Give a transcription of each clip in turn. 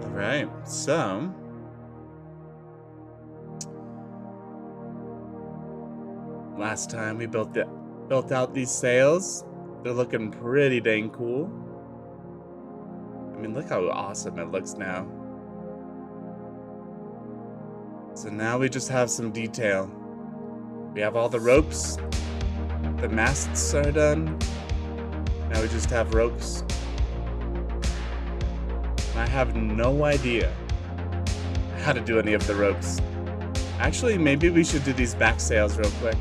All right, so last time we built out these sails. They're looking pretty dang cool. I mean, look how awesome it looks now. So now we just have some detail. We have all the ropes. The masts are done. Now we just have ropes. And I have no idea how to do any of the ropes. Actually, maybe we should do these back sails real quick.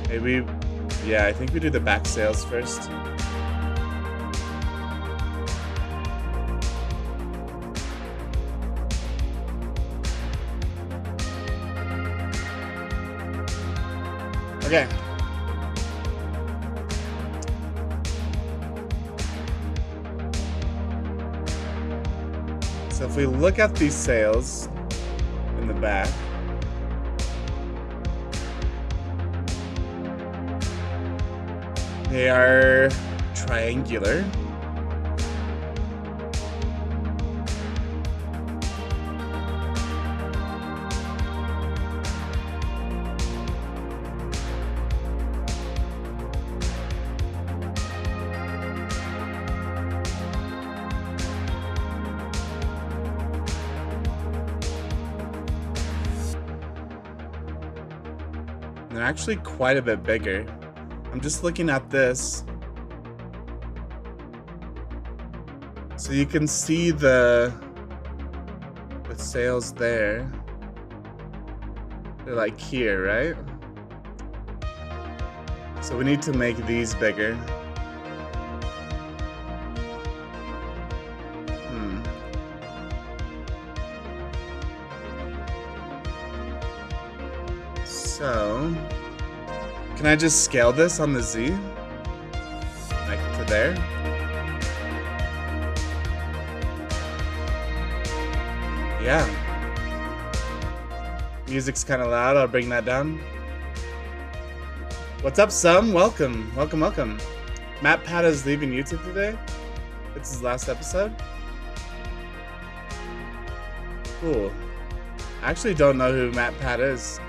Maybe, yeah, I think we do the back sails first. Okay. So if we look at these sails in the back, they are triangular. They're actually quite a bit bigger. I'm just looking at this. So you can see the sails there. They're like here, right? So we need to make these bigger. So, can I just scale this on the Z? Like to there? Yeah. Music's kind of loud, I'll bring that down. What's up, Sum? Welcome, welcome, welcome. Matt Pat is leaving YouTube today. It's his last episode. Cool. I actually don't know who Matt Pat is.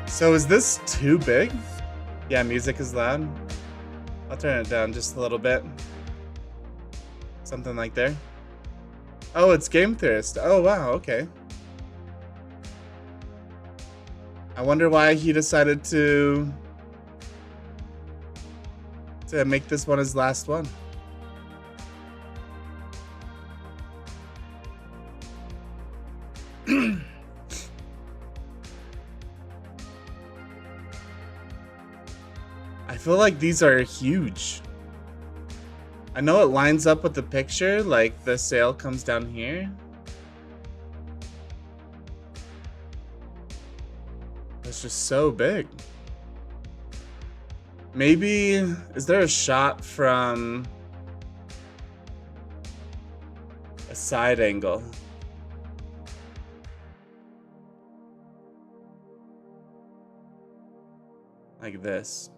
So is this too big? Yeah, music is loud. I'll turn it down just a little bit. Something like there. Oh, it's Game Theorist. Oh, wow, okay. I wonder why he decided to make this one his last one. I feel like these are huge. I know it lines up with the picture, like the sail comes down here. It's just so big. Maybe, is there a shot from a side angle? Like this.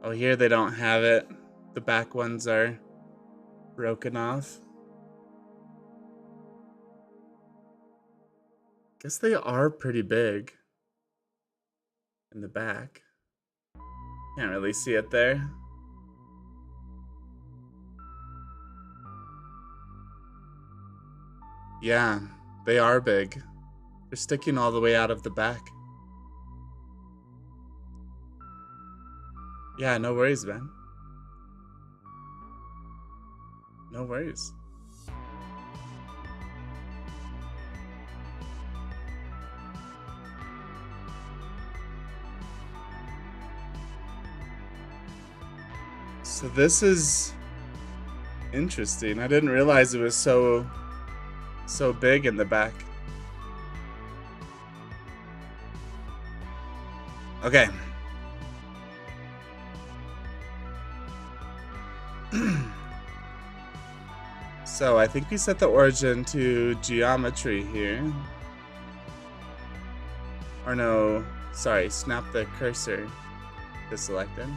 Oh, here they don't have it. The back ones are broken off. Guess they are pretty big in the back. Can't really see it there. Yeah, they are big. They're sticking all the way out of the back. Yeah, no worries, man. No worries. So this is interesting. I didn't realize it was so big in the back. Okay. So I think we set the origin to geometry here. Or no, sorry, snap the cursor to selected.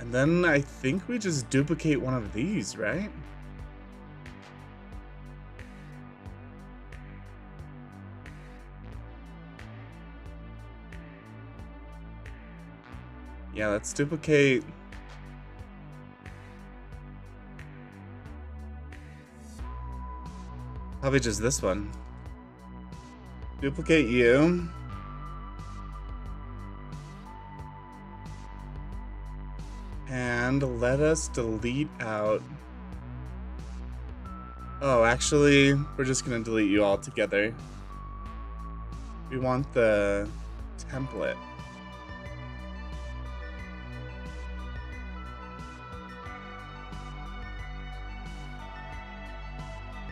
And then I think we just duplicate one of these, right? Yeah, let's duplicate. Probably just this one. Duplicate you. And let us delete out. Oh, actually, we're just gonna delete you all together. We want the template.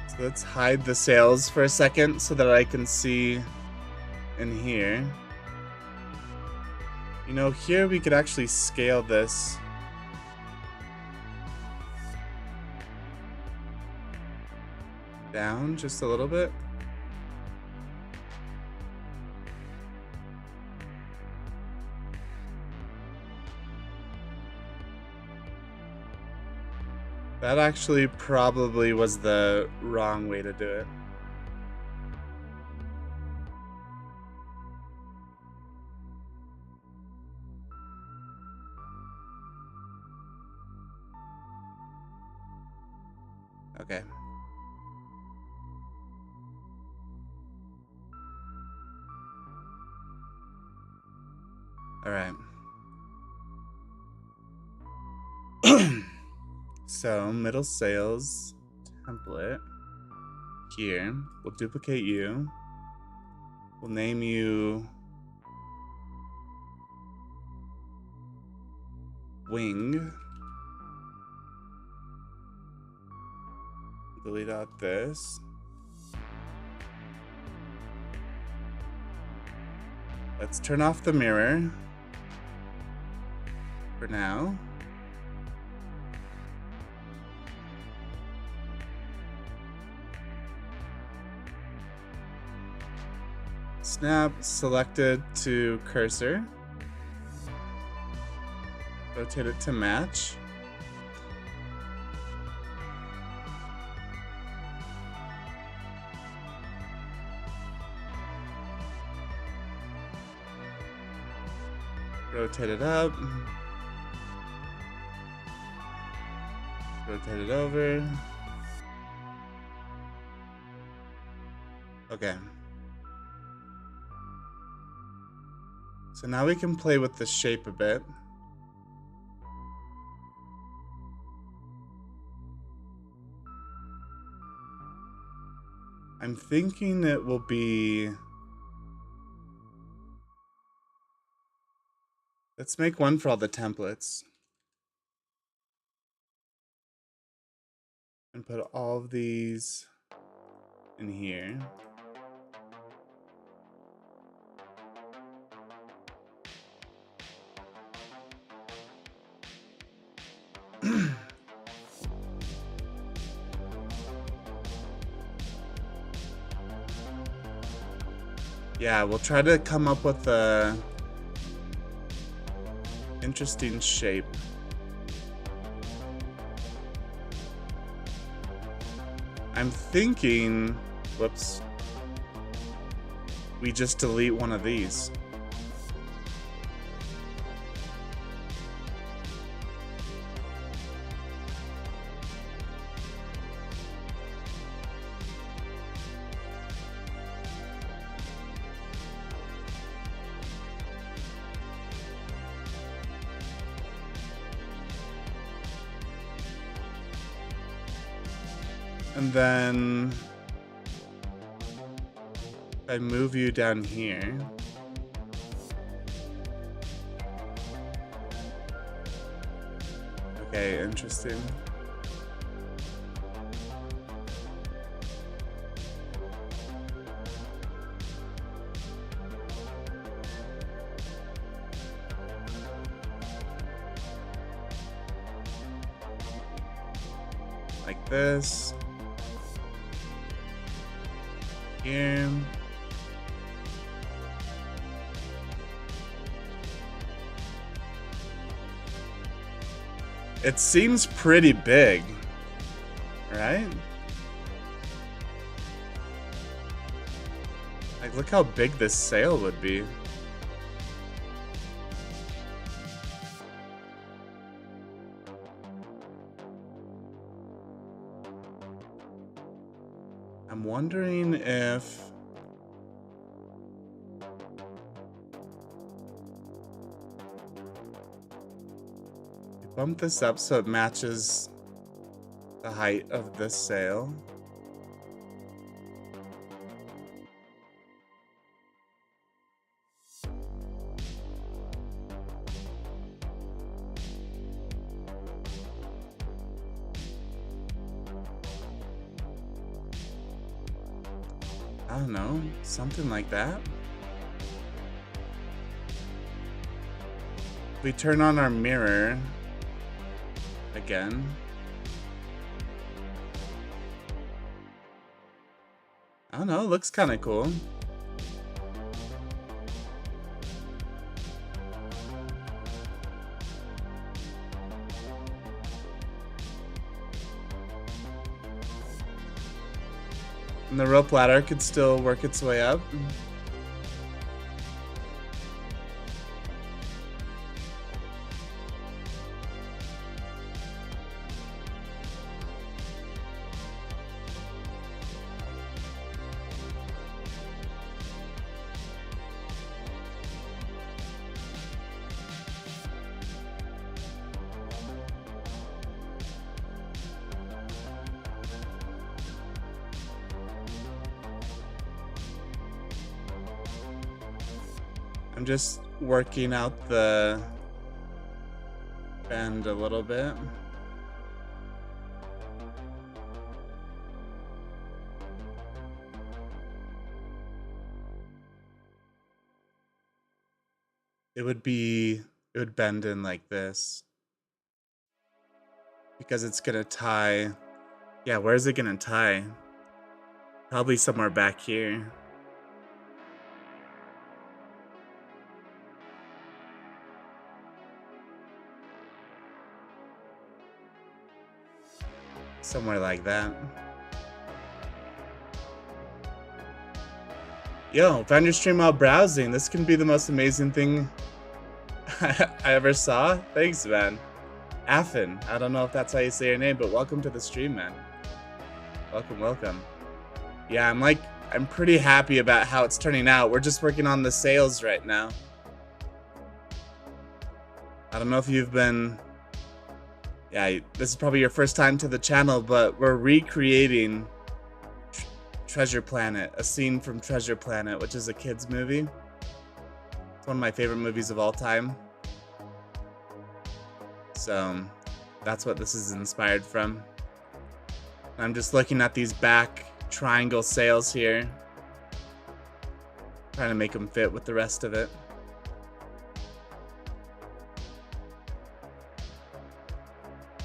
So let's hide the sails for a second so that I can see in here. You know, here we could actually scale this. Down just a little bit. That actually probably was the wrong way to do it. Okay. All right. So, middle sails template here. We'll duplicate you. We'll name you wing. Delete out this. Let's turn off the mirror for now. Snap selected to cursor. Rotate it to match. Rotate it up. Rotate it over. Okay. So now we can play with the shape a bit. I'm thinking it will be... Let's make one for all the templates. And put all of these in here. Yeah, we'll try to come up with a interesting shape. I'm thinking, whoops, we just delete one of these. And then if I move you down here, okay, interesting. like this. Here. It seems pretty big, right? Like, look how big this sail would be. I'm wondering if we bump this up so it matches the height of this sail. I don't know, something like that. We turn on our mirror again. I don't know, looks kind of cool. And the rope ladder could still work its way up. I'm just working out the bend a little bit. It would bend in like this. Because it's gonna tie. Yeah, where's it gonna tie? Probably somewhere back here. Somewhere like that. Yo, found your stream while browsing. This can be the most amazing thing I ever saw. Thanks, man. Affin. I don't know if that's how you say your name, but welcome to the stream, man. Welcome, welcome. Yeah, I'm pretty happy about how it's turning out. We're just working on the sails right now. I don't know if you've been... Yeah, this is probably your first time to the channel, but we're recreating Treasure Planet, a scene from Treasure Planet, which is a kids movie. It's one of my favorite movies of all time. So that's what this is inspired from. I'm just looking at these back triangle sails here, trying to make them fit with the rest of it.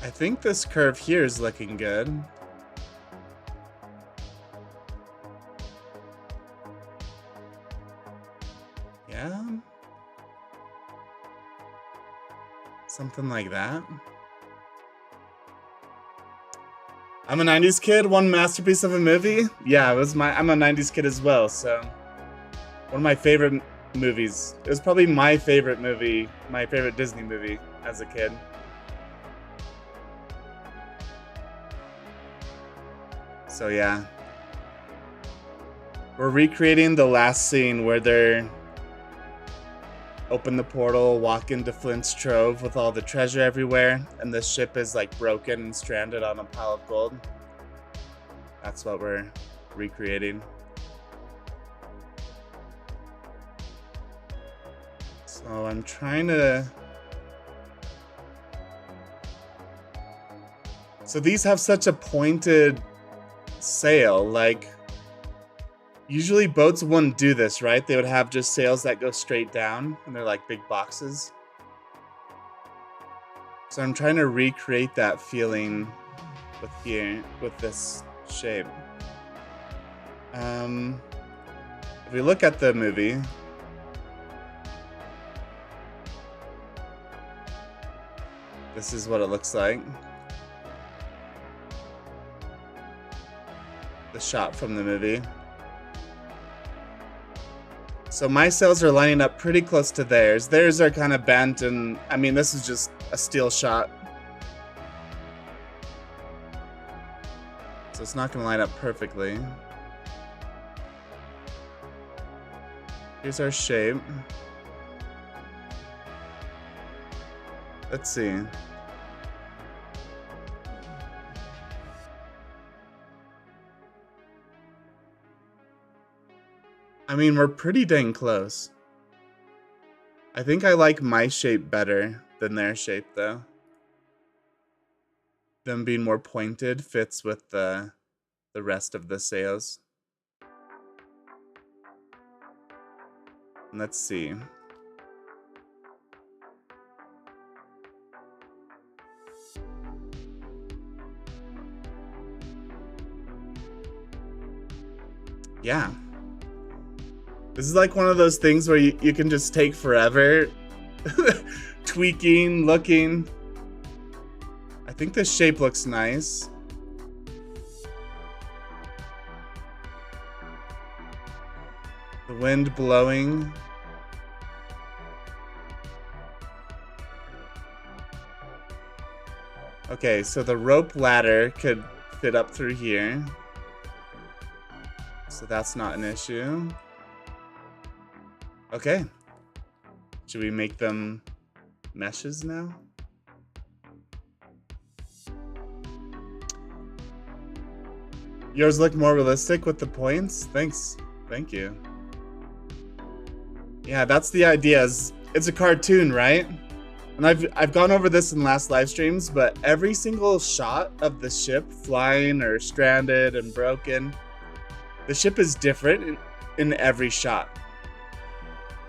I think this curve here is looking good. Yeah. Something like that. I'm a 90s kid, one masterpiece of a movie. Yeah, I'm a 90s kid as well, so one of my favorite movies. It was probably my favorite movie, my favorite Disney movie as a kid. So yeah, we're recreating the last scene where they're open the portal, walk into Flint's Trove with all the treasure everywhere, and the ship is like broken and stranded on a pile of gold. That's what we're recreating. So I'm trying to... So these have such a pointed sail, like usually boats wouldn't do this, right? They would have just sails that go straight down and they're like big boxes. So I'm trying to recreate that feeling with this shape. If we look at the movie, this is what it looks like. The shot from the movie. So my sails are lining up pretty close to theirs. Theirs are kind of bent, and I mean, this is just a steel shot. So it's not going to line up perfectly. Here's our shape. Let's see. I mean, we're pretty dang close. I think I like my shape better than their shape, though. Them being more pointed fits with the rest of the sails. Let's see. Yeah. This is like one of those things where you can just take forever tweaking, looking. I think this shape looks nice. The wind blowing. Okay, so the rope ladder could fit up through here. So that's not an issue. Okay. Should we make them meshes now? Yours look more realistic with the points? Thanks. Thank you. Yeah, that's the idea. It's a cartoon, right? And I've gone over this in last live streams, but every single shot of the ship flying or stranded and broken, the ship is different in every shot.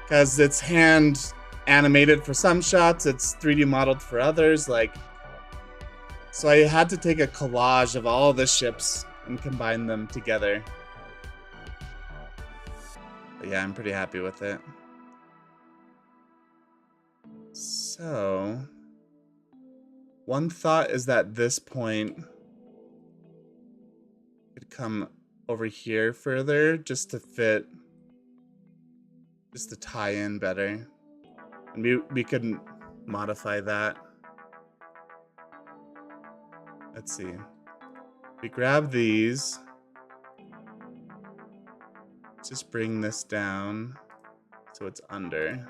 Because it's hand animated for some shots, it's 3D modeled for others. So I had to take a collage of all the ships and combine them together. But yeah, I'm pretty happy with it. So, one thought is that this point could come over here further just to fit, just to tie in better. And we could modify that. Let's see. We grab these. Just bring this down so it's under.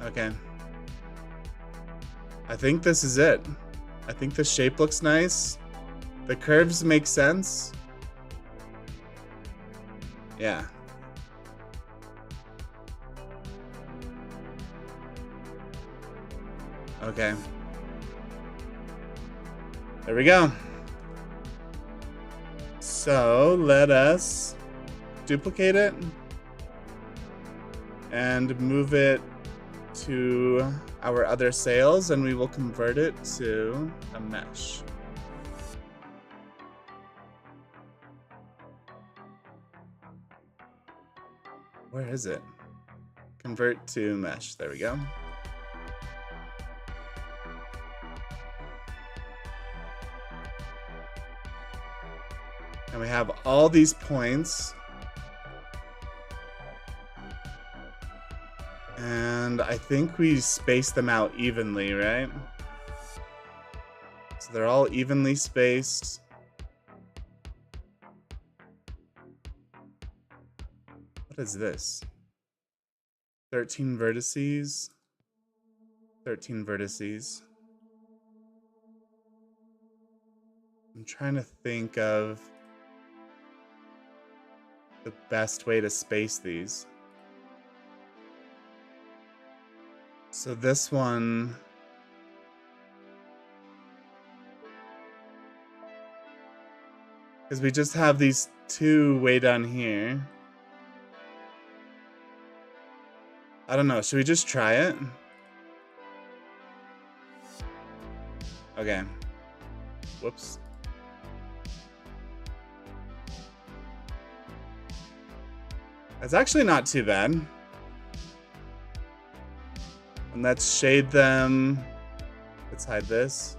Okay. I think this is it. I think the shape looks nice. The curves make sense. Yeah. Okay. There we go. So let us duplicate it and move it to our other sails, and we will convert it to a mesh. Where is it? Convert to mesh. There we go. And we have all these points. And I think we space them out evenly, right? So they're all evenly spaced. What is this? 13 vertices. 13 vertices. I'm trying to think of the best way to space these. So this one, because we just have these two way down here. I don't know, should we just try it? Okay. Whoops. That's actually not too bad. And let's shade them. Let's hide this.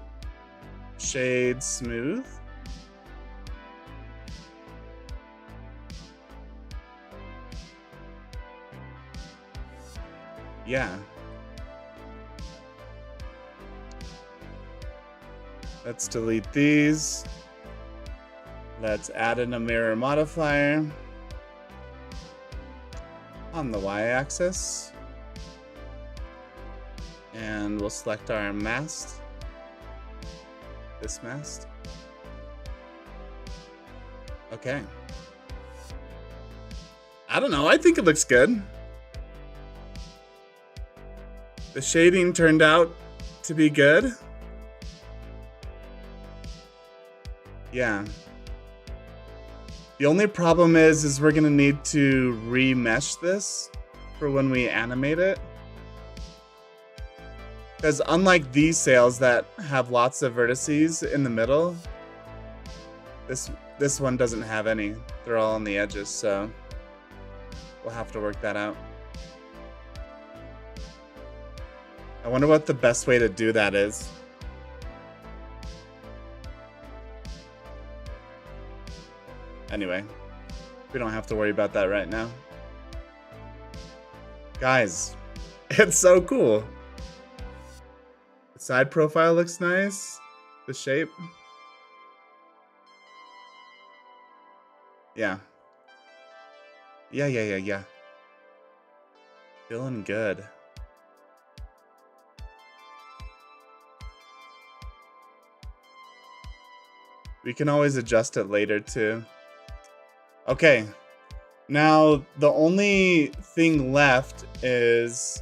Shade smooth. Yeah. Let's delete these. Let's add in a mirror modifier on the y-axis. And we'll select our mast. This mast. Okay. I don't know, I think it looks good. The shading turned out to be good. Yeah. The only problem is we're gonna need to remesh this for when we animate it. Because unlike these sails that have lots of vertices in the middle, this one doesn't have any. They're all on the edges, so we'll have to work that out. I wonder what the best way to do that is. Anyway, we don't have to worry about that right now. Guys, it's so cool. The side profile looks nice. The shape. Yeah. Yeah. Feeling good. We can always adjust it later too. Okay. Now, the only thing left is...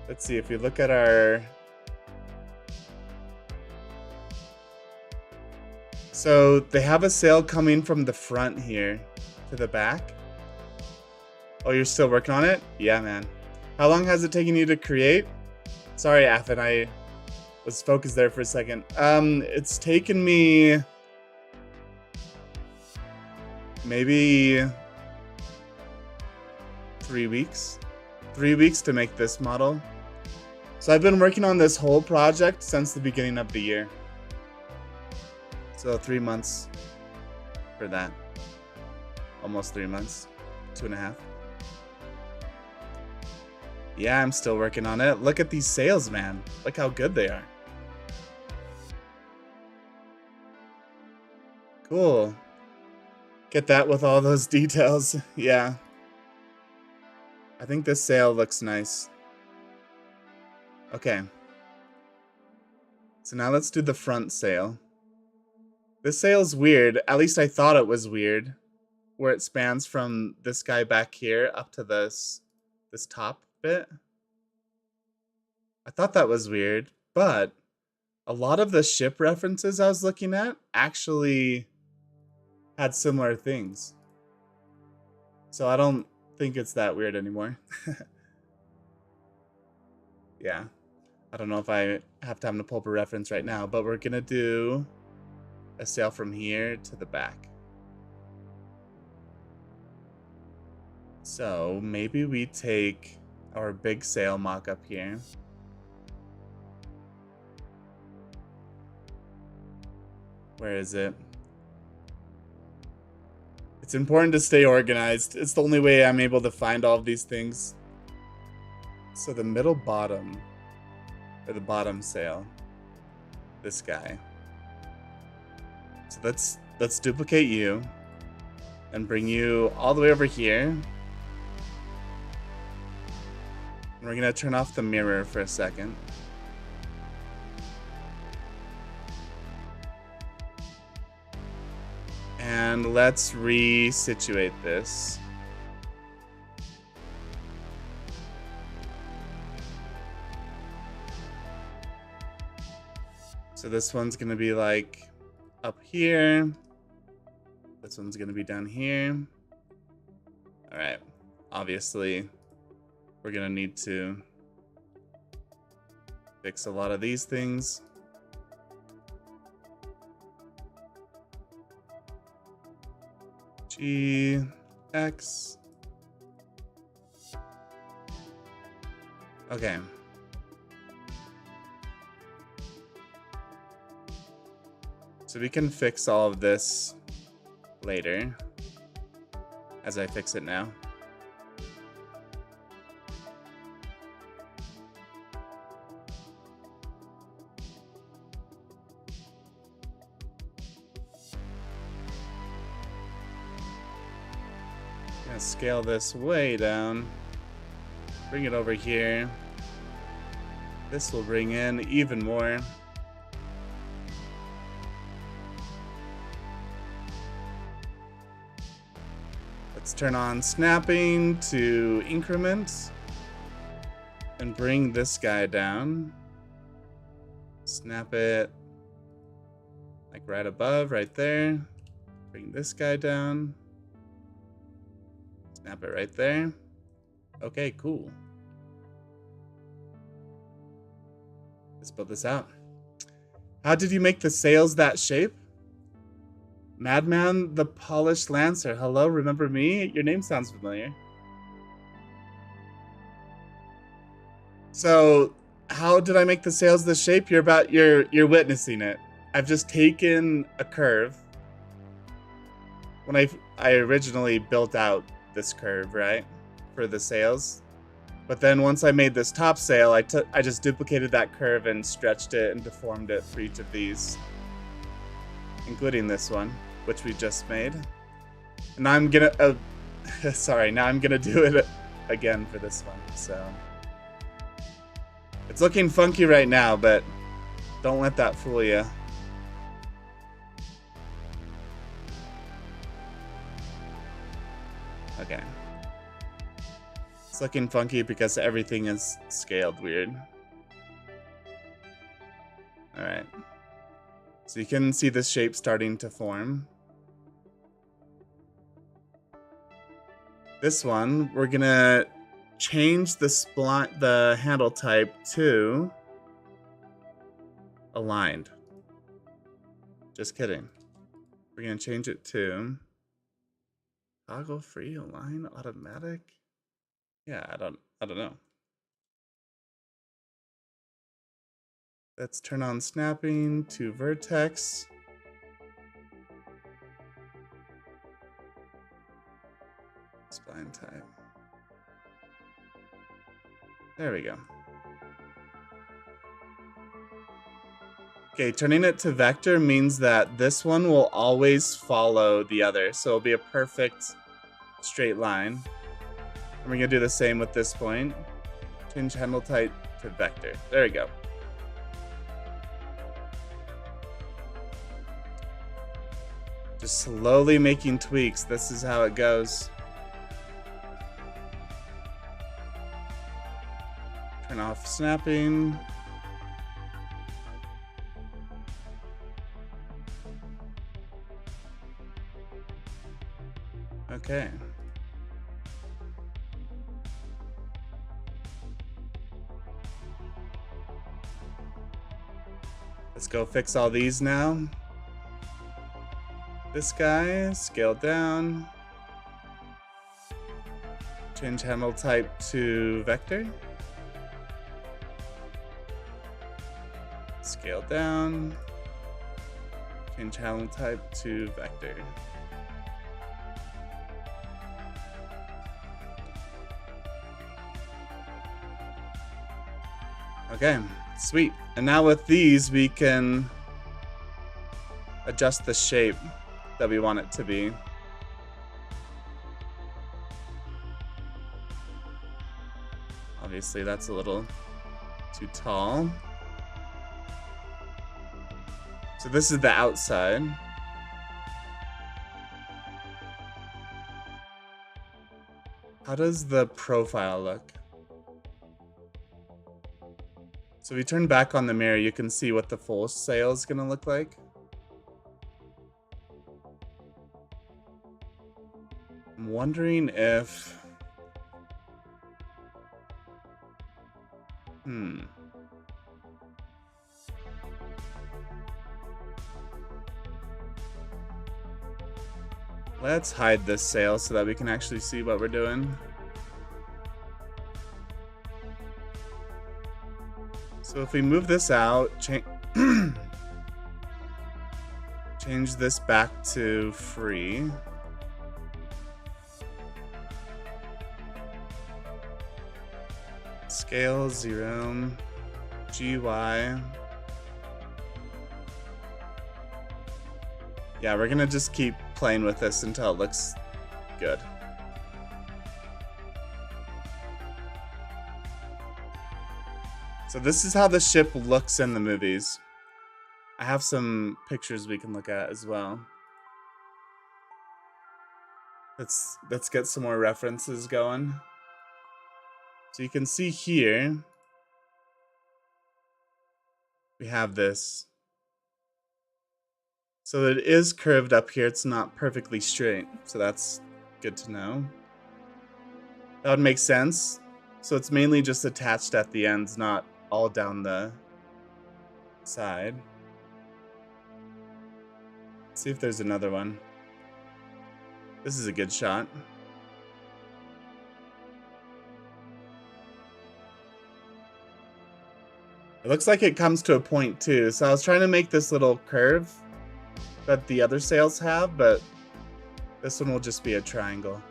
Let's see, if we look at our... So, they have a sail coming from the front here to the back. Oh, you're still working on it? Yeah, man. How long has it taken you to create? Sorry, Athen, I was focused there for a second. It's taken me... maybe 3 weeks. 3 weeks to make this model. So I've been working on this whole project since the beginning of the year. So 3 months for that. Almost 3 months. 2.5. Yeah, I'm still working on it. Look at these sails, man. Look how good they are. Cool. Get that with all those details. Yeah. I think this sail looks nice. Okay. So now let's do the front sail. This sail's weird. At least I thought it was weird. Where it spans from this guy back here up to this top bit. I thought that was weird, but a lot of the ship references I was looking at actually had similar things. So I don't think it's that weird anymore. Yeah. I don't know if I have time to pull up a reference right now, but we're gonna do a sail from here to the back. So maybe we take our big sail mock-up here. Where is it? It's important to stay organized. It's the only way I'm able to find all of these things. So the middle bottom, or the bottom sail, this guy. So let's duplicate you and bring you all the way over here. And we're gonna turn off the mirror for a second. And let's resituate this. So this one's gonna be like up here. This one's gonna be down here. All right, obviously we're gonna need to fix a lot of these things. GX. Okay. So we can fix all of this later as I fix it now. Gonna scale this way down. Bring it over here. This will bring in even more. Let's turn on snapping to increment and bring this guy down. Snap it like right above, right there. Bring this guy down. Snap it right there. Okay, cool. Let's build this out. How did you make the sails that shape? Madman the Polished Lancer. Hello, remember me? Your name sounds familiar. So, how did I make the sails this shape? You're witnessing it. I've just taken a curve. When I originally built out this curve, right, for the sails. But then once I made this top sail, I just duplicated that curve and stretched it and deformed it for each of these, including this one, which we just made. And now I'm gonna, now I'm gonna do it again for this one. So it's looking funky right now, but don't let that fool you. Okay. It's looking funky because everything is scaled weird. Alright. So you can see the shape starting to form. This one, we're gonna change the handle type to aligned. Just kidding. We're gonna change it to toggle free, align, automatic. Yeah, I don't know. Let's turn on snapping to vertex. Spline type. There we go. Okay, turning it to vector means that this one will always follow the other. So it'll be a perfect straight line. And we're gonna do the same with this point. Change handle type to vector. There we go. Just slowly making tweaks. This is how it goes. Turn off snapping. Okay. Let's go fix all these now. This guy, scale down. Change handle type to vector. Scale down. Change handle type to vector. Okay, sweet. And now with these, we can adjust the shape that we want it to be. Obviously, that's a little too tall. So this is the outside. How does the profile look? So if we turn back on the mirror, you can see what the full sail is gonna look like. I'm wondering if... Let's hide this sail so that we can actually see what we're doing. So if we move this out, change this back to free. Scale 0, GY. Yeah, we're gonna just keep playing with this until it looks good. So this is how the ship looks in the movies. I have some pictures we can look at as well. Let's get some more references going. So you can see here, we have this. So it is curved up here. It's not perfectly straight. So that's good to know. That would make sense. So it's mainly just attached at the ends, not all down the side. Let's see if there's another one. This is a good shot. It looks like it comes to a point too. So I was trying to make this little curve that the other sails have, but this one will just be a triangle.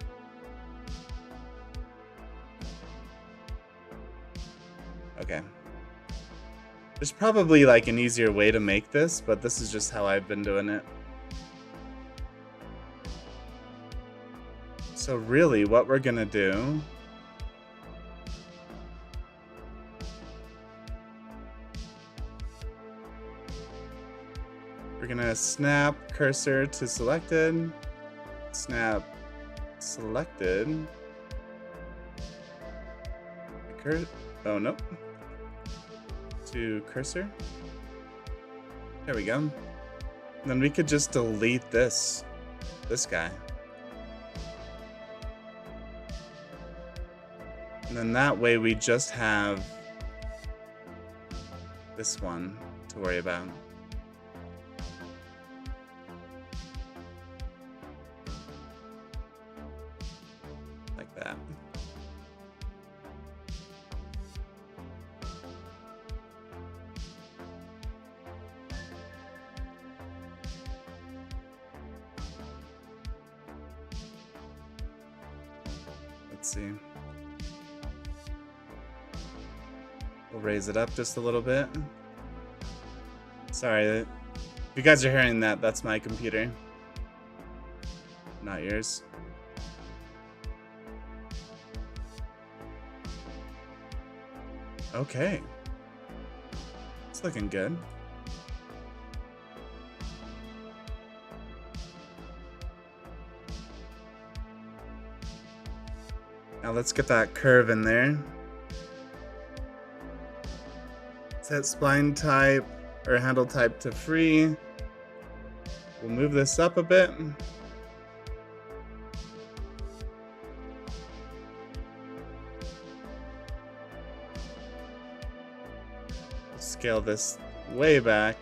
Okay. There's probably like an easier way to make this, but this is just how I've been doing it. So really what we're gonna do we're gonna snap cursor to selected, snap selected, oh no, to cursor. There we go. And then we could just delete this guy. And then that way we just have this one to worry about. Like that. Let's see. We'll raise it up just a little bit. Sorry, if you guys are hearing that, that's my computer, not yours. Okay. It's looking good. Now let's get that curve in there. Set spline type or handle type to free. We'll move this up a bit. Scale this way back.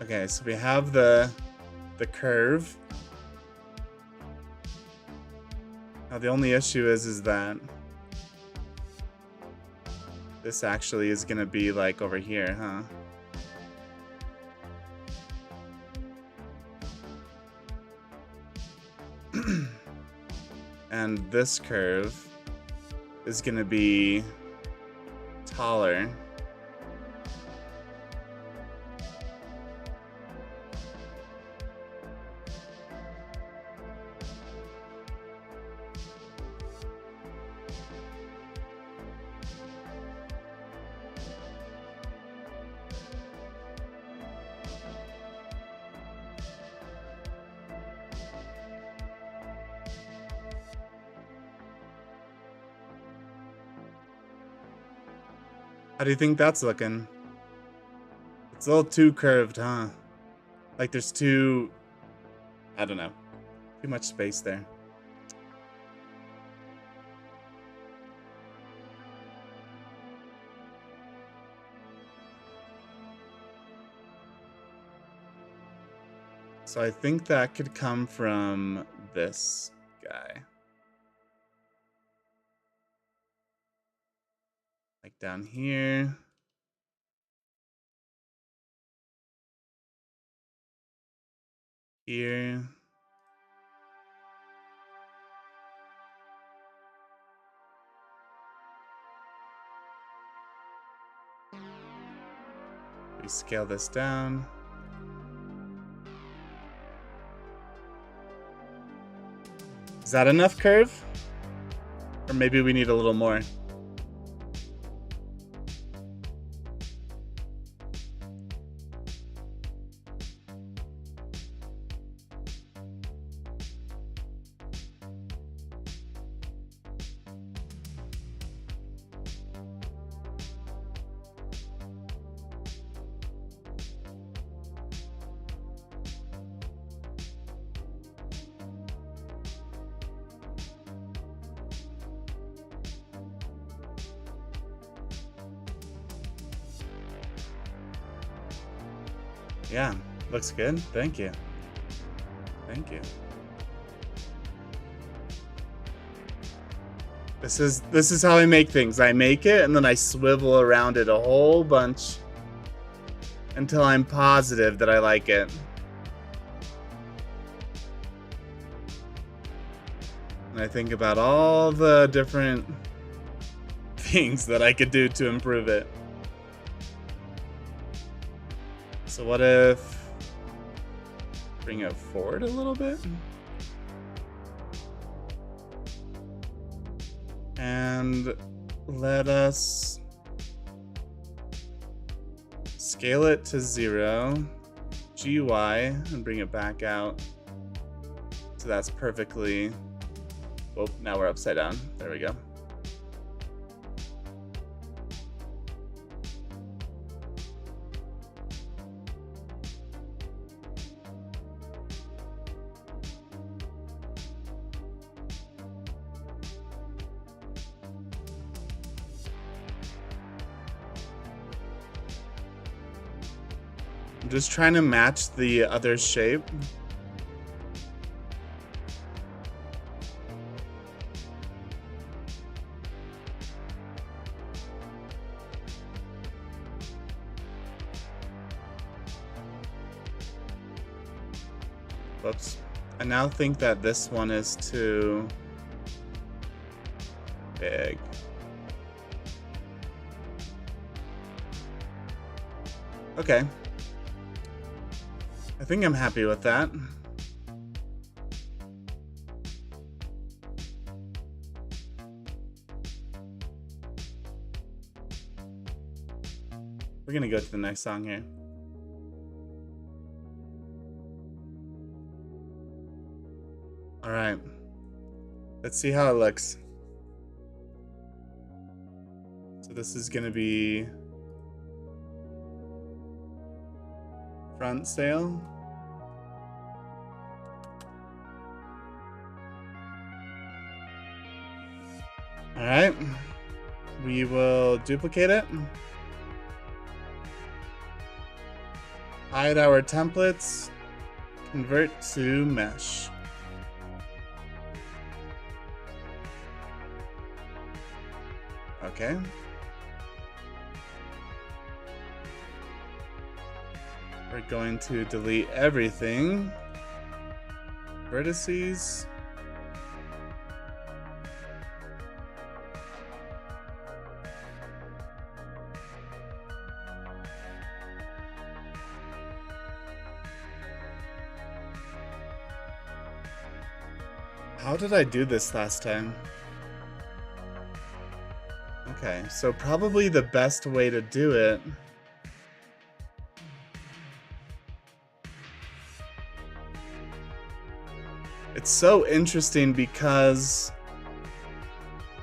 Okay, so we have the curve. Now the only issue is that this actually is gonna be like over here, huh? And this curve is gonna be taller. How do you think that's looking? It's a little too curved, huh? Like there's too, I don't know, too much space there. So I think that could come from this guy. Like down here. Here. We scale this down. Is that enough curve? Or maybe we need a little more. Yeah, looks good. Thank you. Thank you. This is how I make things. I make it and then I swivel around it a whole bunch until I'm positive that I like it. And I think about all the different things that I could do to improve it. So what if bring it forward a little bit? And let us scale it to 0, GY, and bring it back out. So that's perfectly, oh, now we're upside down. There we go. I'm just trying to match the other shape. Whoops. I now think that this one is too big. Okay. I think I'm happy with that. We're gonna go to the next song here. All right. Let's see how it looks. So this is gonna be front sail. All right, we will duplicate it. Hide our templates, convert to mesh. Okay. We're going to delete everything. Vertices. How did I do this last time? Okay, so probably the best way to do it it's so interesting because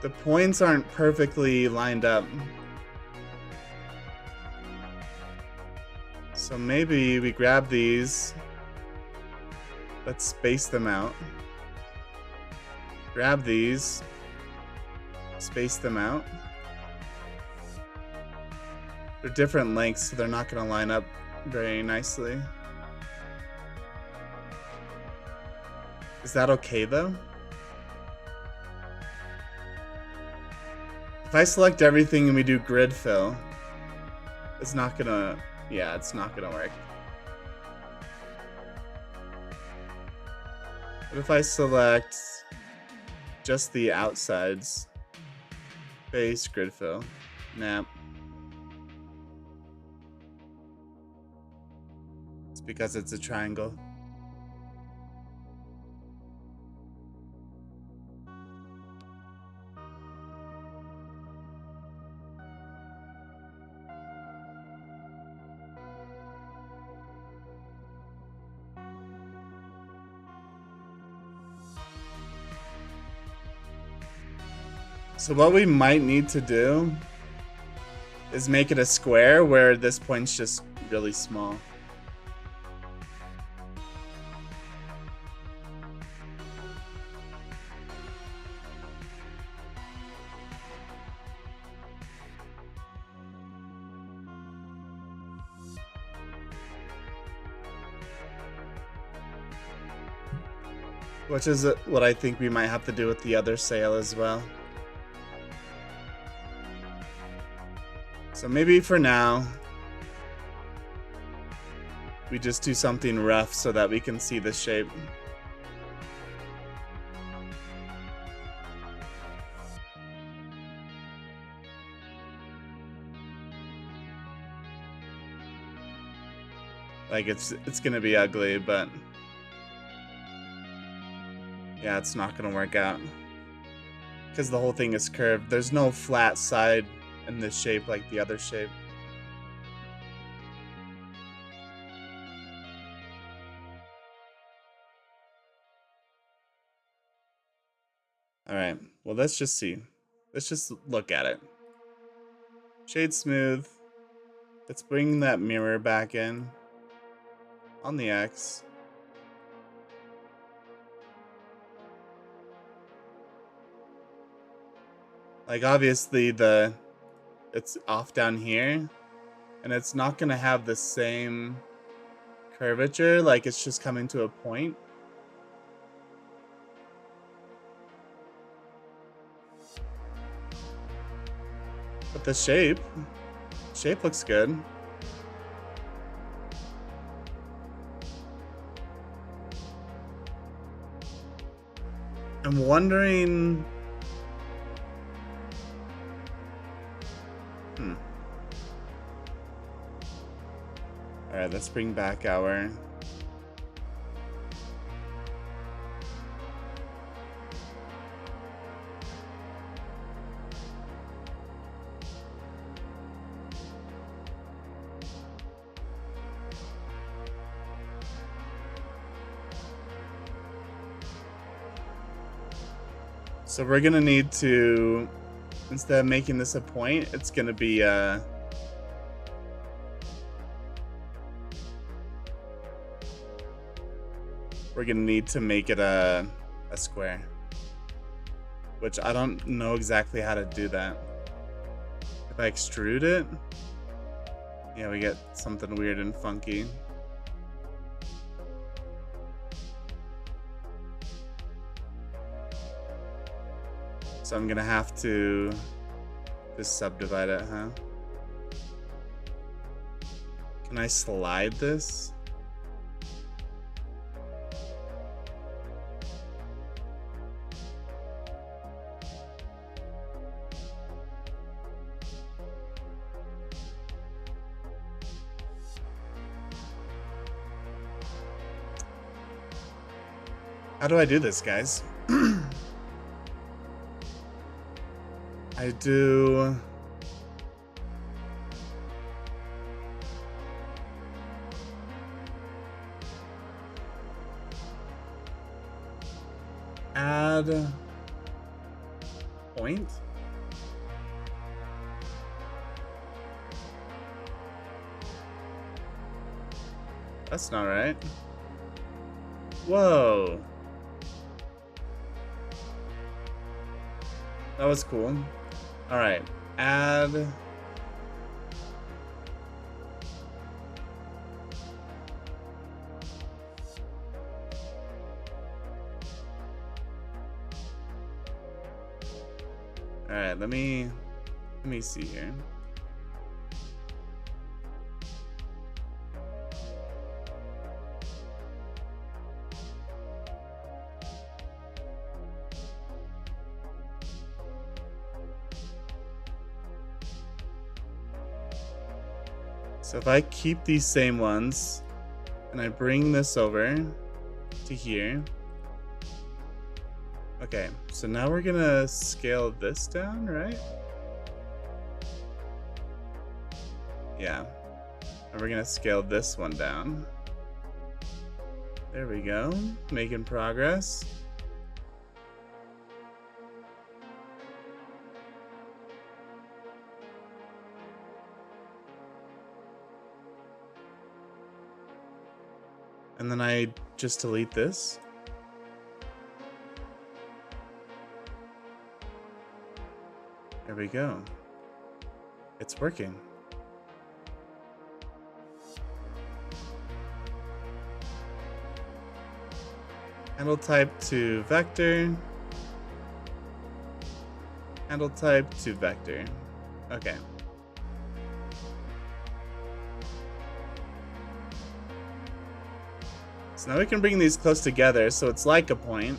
the points aren't perfectly lined up. So maybe we grab these. Let's space them out. Grab these. Space them out. They're different lengths, so they're not going to line up very nicely. Is that okay though? If I select everything and we do grid fill, it's not gonna, yeah, it's not gonna work. What if I select just the outsides? Base, grid fill. Nah. It's because it's a triangle. So what we might need to do is make it a square where this point's just really small. Which is what I think we might have to do with the other sail as well. So maybe for now, we just do something rough so that we can see the shape. Like it's gonna be ugly, but yeah, it's not gonna work out because the whole thing is curved. There's no flat side in this shape like the other shape. All right, well, let's just see. Let's just look at it. Shade smooth. Let's bring that mirror back in on the X. Like obviously it's off down here and it's not gonna have the same curvature, like it's just coming to a point. But the shape looks good. I'm wondering. All right, let's bring back our. So we're gonna need to, instead of making this a point, it's gonna be we're gonna need to make it a square, which I don't know exactly how to do that. If I extrude it, yeah, we get something weird and funky. So I'm gonna have to just subdivide it, huh? Can I slide this? How do I do this, guys? I do. Add point. That's not right. Whoa. That was cool. All right, add. All right, let me see here. So if I keep these same ones and I bring this over to here. Okay, so now we're gonna scale this down, right? Yeah. And we're gonna scale this one down. There we go, making progress. And then I just delete this. There we go. It's working. Handle type to vector. Handle type to vector. Okay. So now we can bring these close together so it's like a point.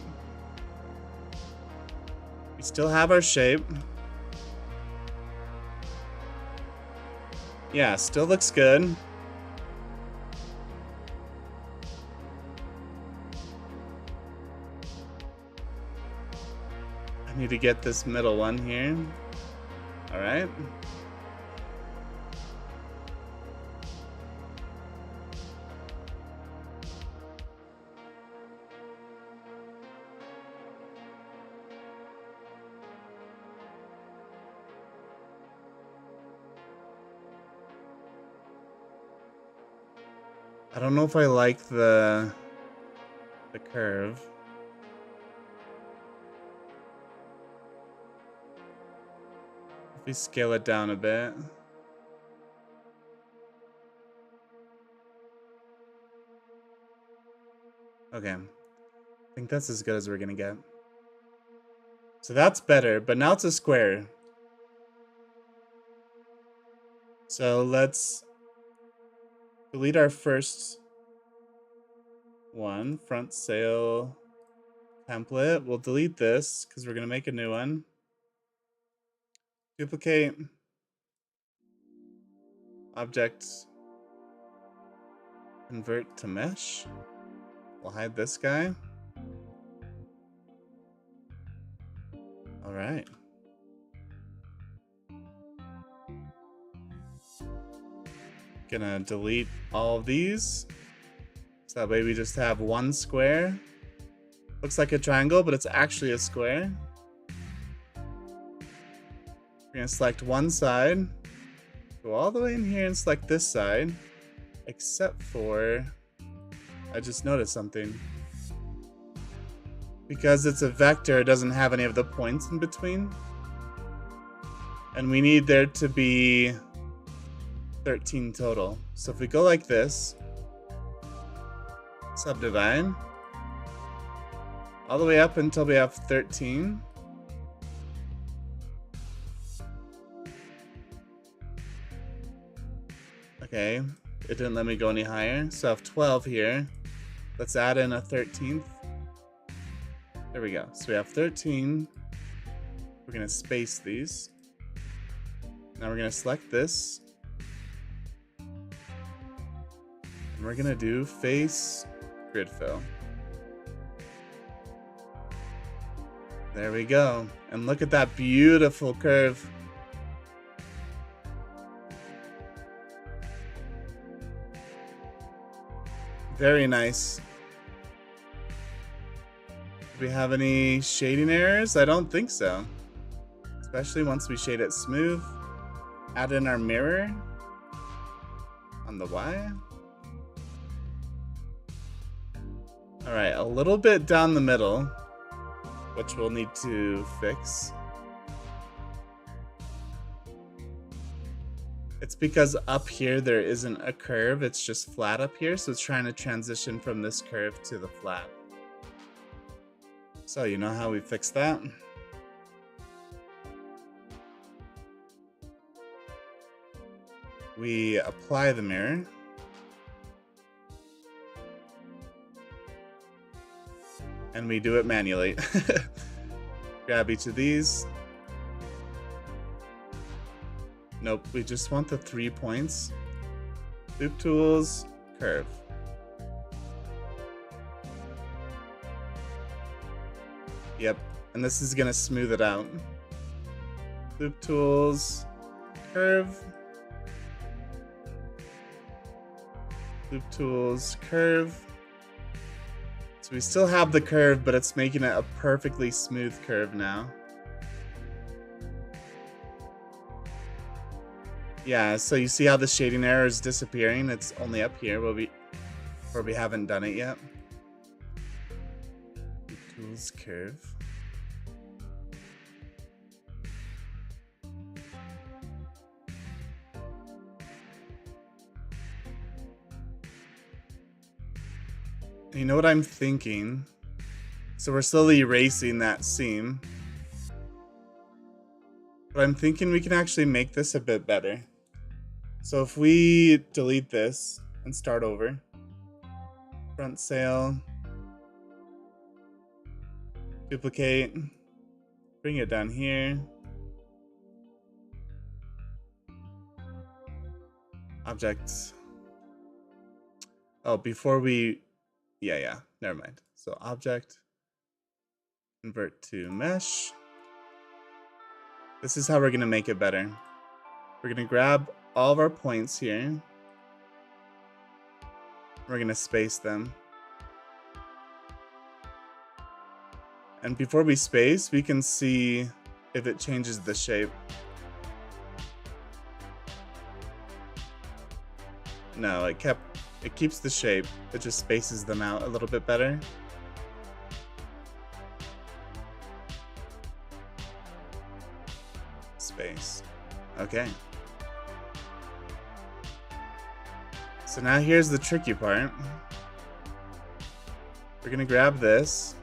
We still have our shape. Yeah, still looks good. I need to get this middle one here. All right. I don't know if I like the curve. If we scale it down a bit. Okay. I think that's as good as we're gonna get. So that's better, but now it's a square. So let's delete our first one, front sail template. We'll delete this because we're gonna make a new one. Duplicate. Object. Convert to mesh. We'll hide this guy. All right. Gonna delete all of these. So that way we just have one square. Looks like a triangle, but it's actually a square. We're gonna select one side. Go all the way in here and select this side. Except for, I just noticed something. Because it's a vector, it doesn't have any of the points in between. And we need there to be 13 total. So if we go like this, subdivide, all the way up until we have 13. Okay, it didn't let me go any higher. So I have 12 here. Let's add in a 13th. There we go. So we have 13. We're gonna space these. Now we're gonna select this. And we're gonna do face grid fill. There we go. And look at that beautiful curve. Very nice. Do we have any shading errors? I don't think so. Especially once we shade it smooth. Add in our mirror on the Y. All right, a little bit down the middle, which we'll need to fix. It's because up here there isn't a curve, it's just flat up here, so it's trying to transition from this curve to the flat. So you know how we fix that? we apply the mirror. And we do it manually. Grab each of these. Nope, we just want the 3 points. Loop tools, curve. Yep, and this is gonna smooth it out. Loop tools, curve. Loop tools, curve. So we still have the curve, but it's making it a perfectly smooth curve now. Yeah, so you see how the shading error is disappearing? It's only up here where we haven't done it yet. Loop tools, curve. You know what I'm thinking? So we're slowly erasing that seam. But I'm thinking we can actually make this a bit better. So if we delete this and start over. Front sail. Duplicate. Bring it down here. Objects. Oh, before we... Yeah, never mind. So object, convert to mesh. This is how we're gonna make it better. We're gonna grab all of our points here. We're gonna space them. And before we space, we can see if it changes the shape. No, it keeps the shape. It just spaces them out a little bit better. Space. Okay. So now here's the tricky part. We're gonna grab this.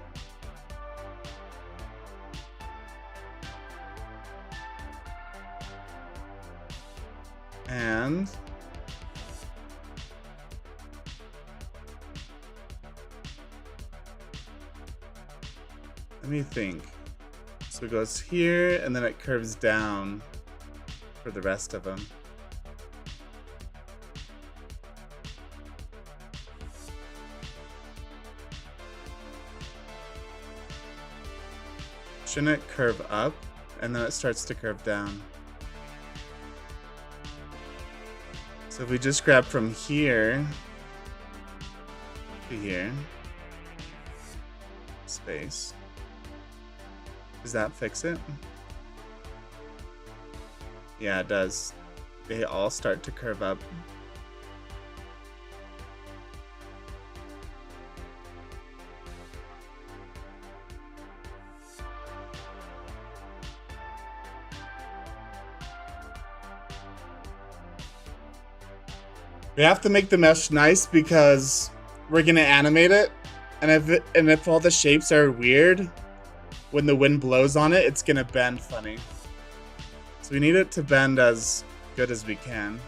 And let me think. So it goes here, and then it curves down for the rest of them. Shouldn't it curve up, and then it starts to curve down? So if we just grab from here to here, space. Does that fix it? Yeah, it does. They all start to curve up. We have to make the mesh nice because we're gonna animate it, and if all the shapes are weird, when the wind blows on it, it's gonna bend funny. So we need it to bend as good as we can.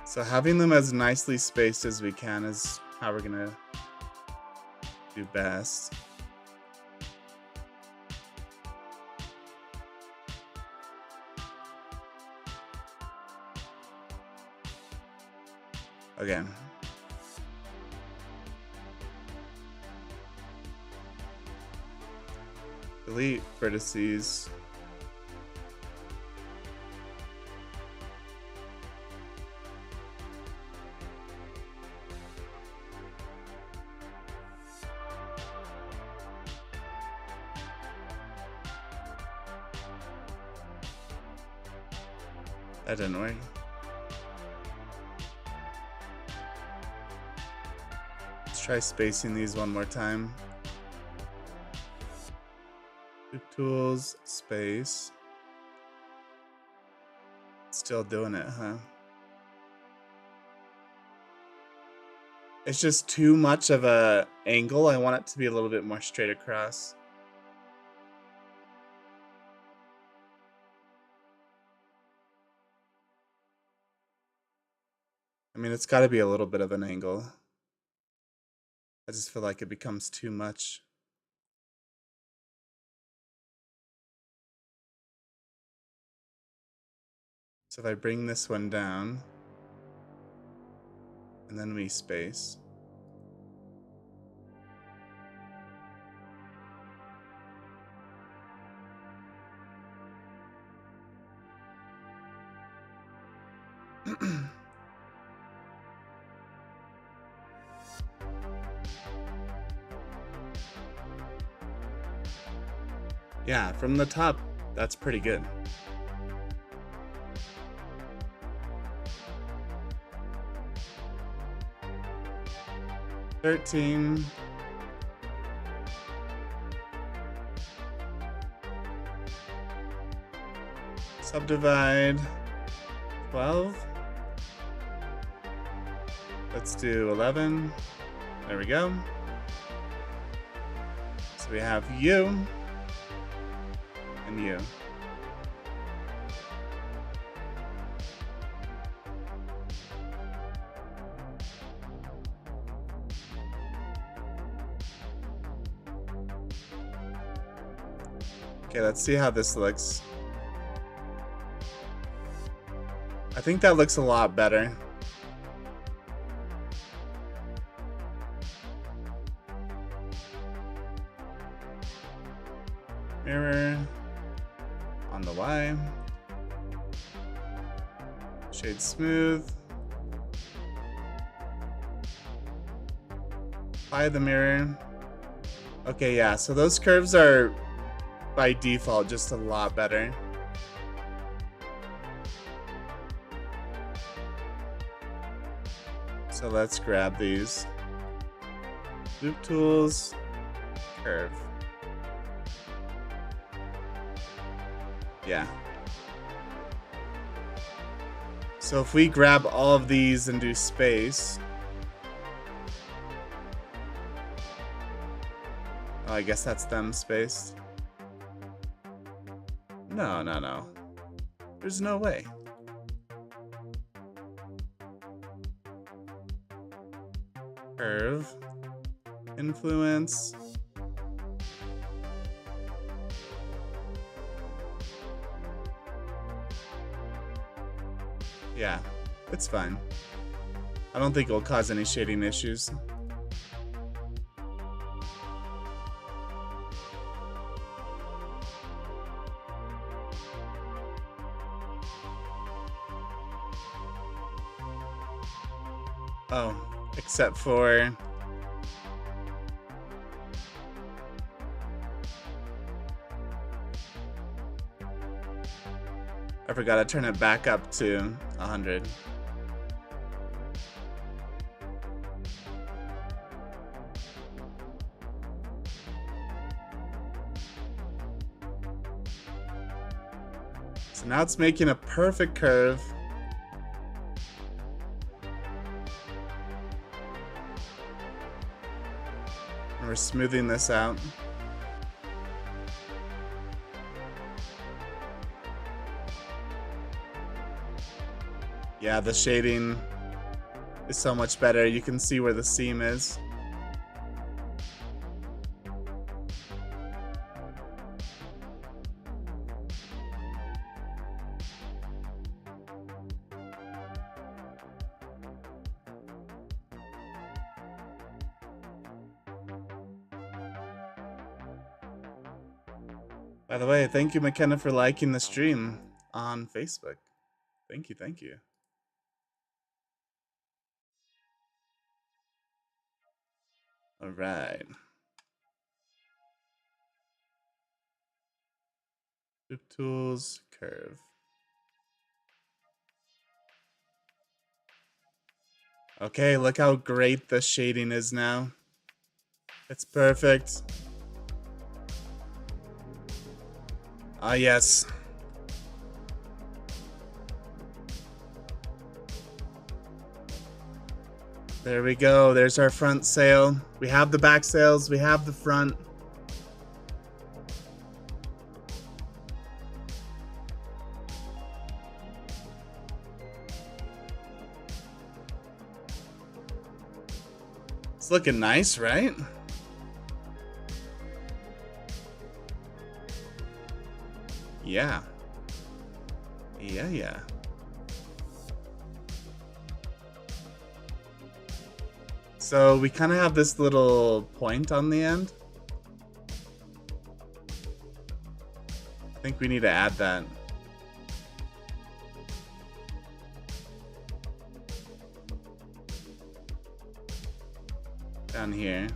So having them as nicely spaced as we can is how we're gonna do best. Again. Delete vertices. That didn't work. Try spacing these one more time. Loop tools, space. Still doing it, huh? It's just too much of a angle. I want it to be a little bit more straight across. I mean, it's got to be a little bit of an angle. I just feel like it becomes too much. So if I bring this one down, and then we space. Yeah, from the top, that's pretty good. $13. Subdivide 12. Let's do 11. There we go. So we have you and you. Okay, let's see how this looks. I think that looks a lot better. Mirror on the Y. Shade smooth. Apply the mirror. Okay, yeah, so those curves are by default just a lot better. So let's grab these. Loop tools, curve. Yeah. So if we grab all of these and do space. Oh, I guess that's them spaced. No, no, no. There's no way. Curve. Influence. Yeah, it's fine. I don't think it'll cause any shading issues. Oh, except for... I forgot to turn it back up to 100. So now it's making a perfect curve. And we're smoothing this out. Yeah, the shading is so much better. You can see where the seam is. By the way, thank you, McKenna, for liking the stream on Facebook. Thank you, thank you. All right. Loop tools, curve. Okay, look how great the shading is now. It's perfect. Ah, yes. There we go. There's our front sail. We have the back sails. We have the front. It's looking nice, right? Yeah. Yeah. So we kind of have this little point on the end. I think we need to add that. Down here.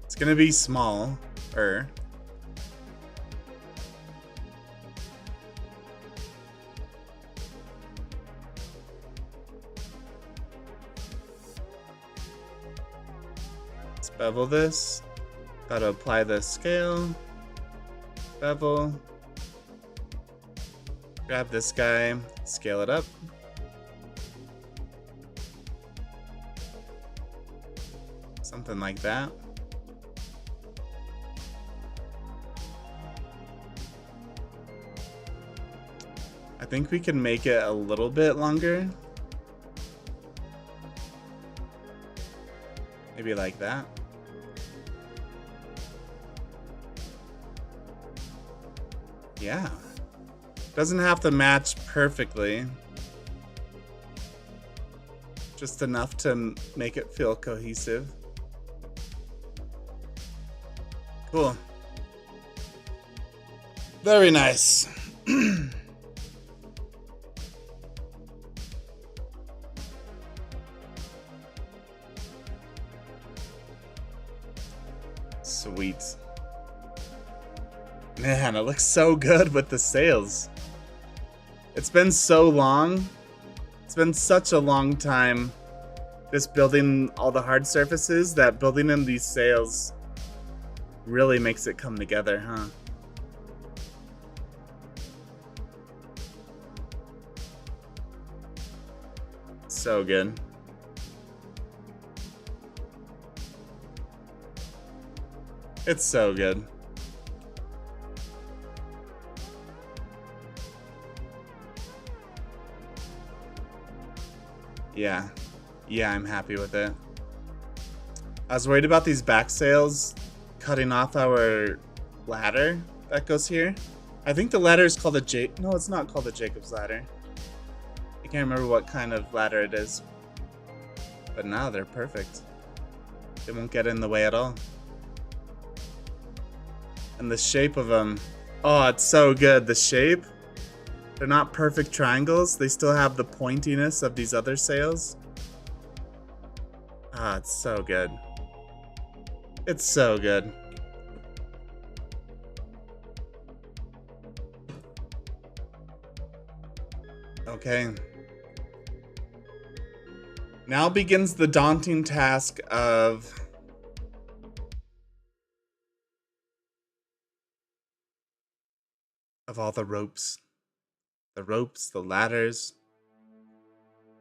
It's gonna be smaller. Let's bevel this. Gotta apply the scale. Bevel. Grab this guy, scale it up. Something like that. I think we can make it a little bit longer. Maybe like that. Yeah. Doesn't have to match perfectly. Just enough to make it feel cohesive. Cool. Very nice. Sweet. Man, it looks so good with the sails. It's been so long. It's been such a long time just building all the hard surfaces that building in these sails really makes it come together, huh? So good. It's so good. Yeah, I'm happy with it. I was worried about these back sails cutting off our ladder that goes here. I think the ladder is called a no, it's not called a Jacob's ladder. I can't remember what kind of ladder it is. But now they're perfect. They won't get in the way at all. And the shape of them, oh, it's so good. The shape, they're not perfect triangles. They still have the pointiness of these other sails. Ah, it's so good. It's so good. Okay. Now begins the daunting task of all the ropes. The ropes, the ladders.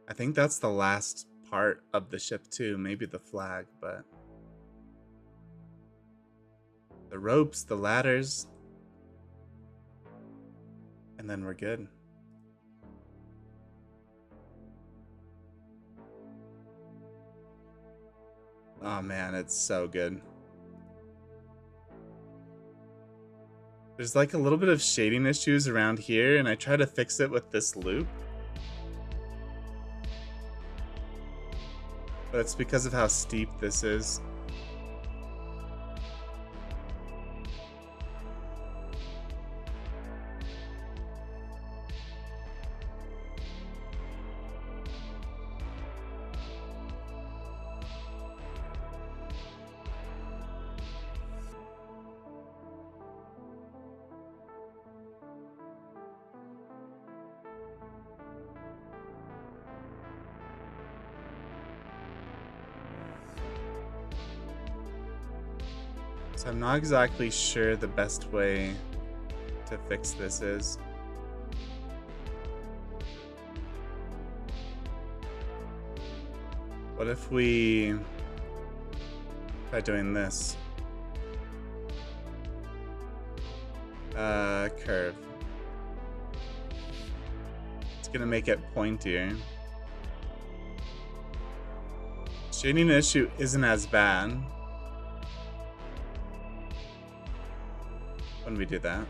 I think that's the last part of the ship too, maybe the flag, but the ropes, the ladders, and then we're good. Oh man, it's so good. There's like a little bit of shading issues around here, and I try to fix it with this loop. But it's because of how steep this is. So I'm not exactly sure the best way to fix this is. What if we try doing this? Curve. It's gonna make it pointier. Shading issue isn't as bad when we do that.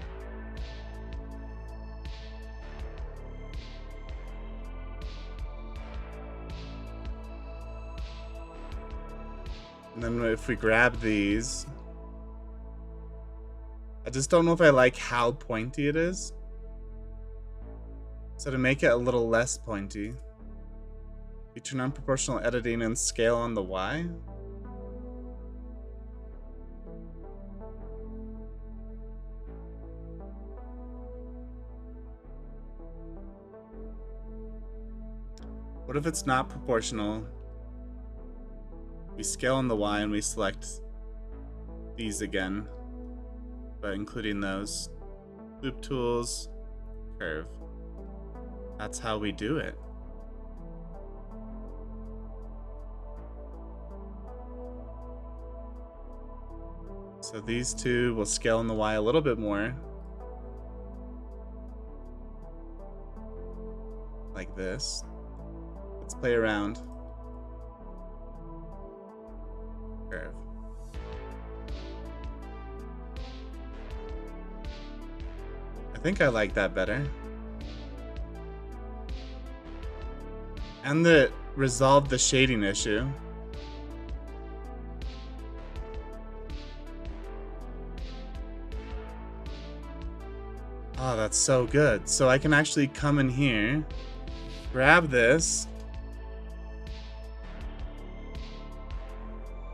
And then if we grab these, I just don't know if I like how pointy it is. So to make it a little less pointy, you turn on proportional editing and scale on the Y. What if it's not proportional? We scale on the Y and we select these again, but including those. Loop tools, curve. That's how we do it. So these two will scale on the Y a little bit more. Like this. Let's play around. Curve. I think I like that better. And that resolved the shading issue. Oh, that's so good. So I can actually come in here, grab this.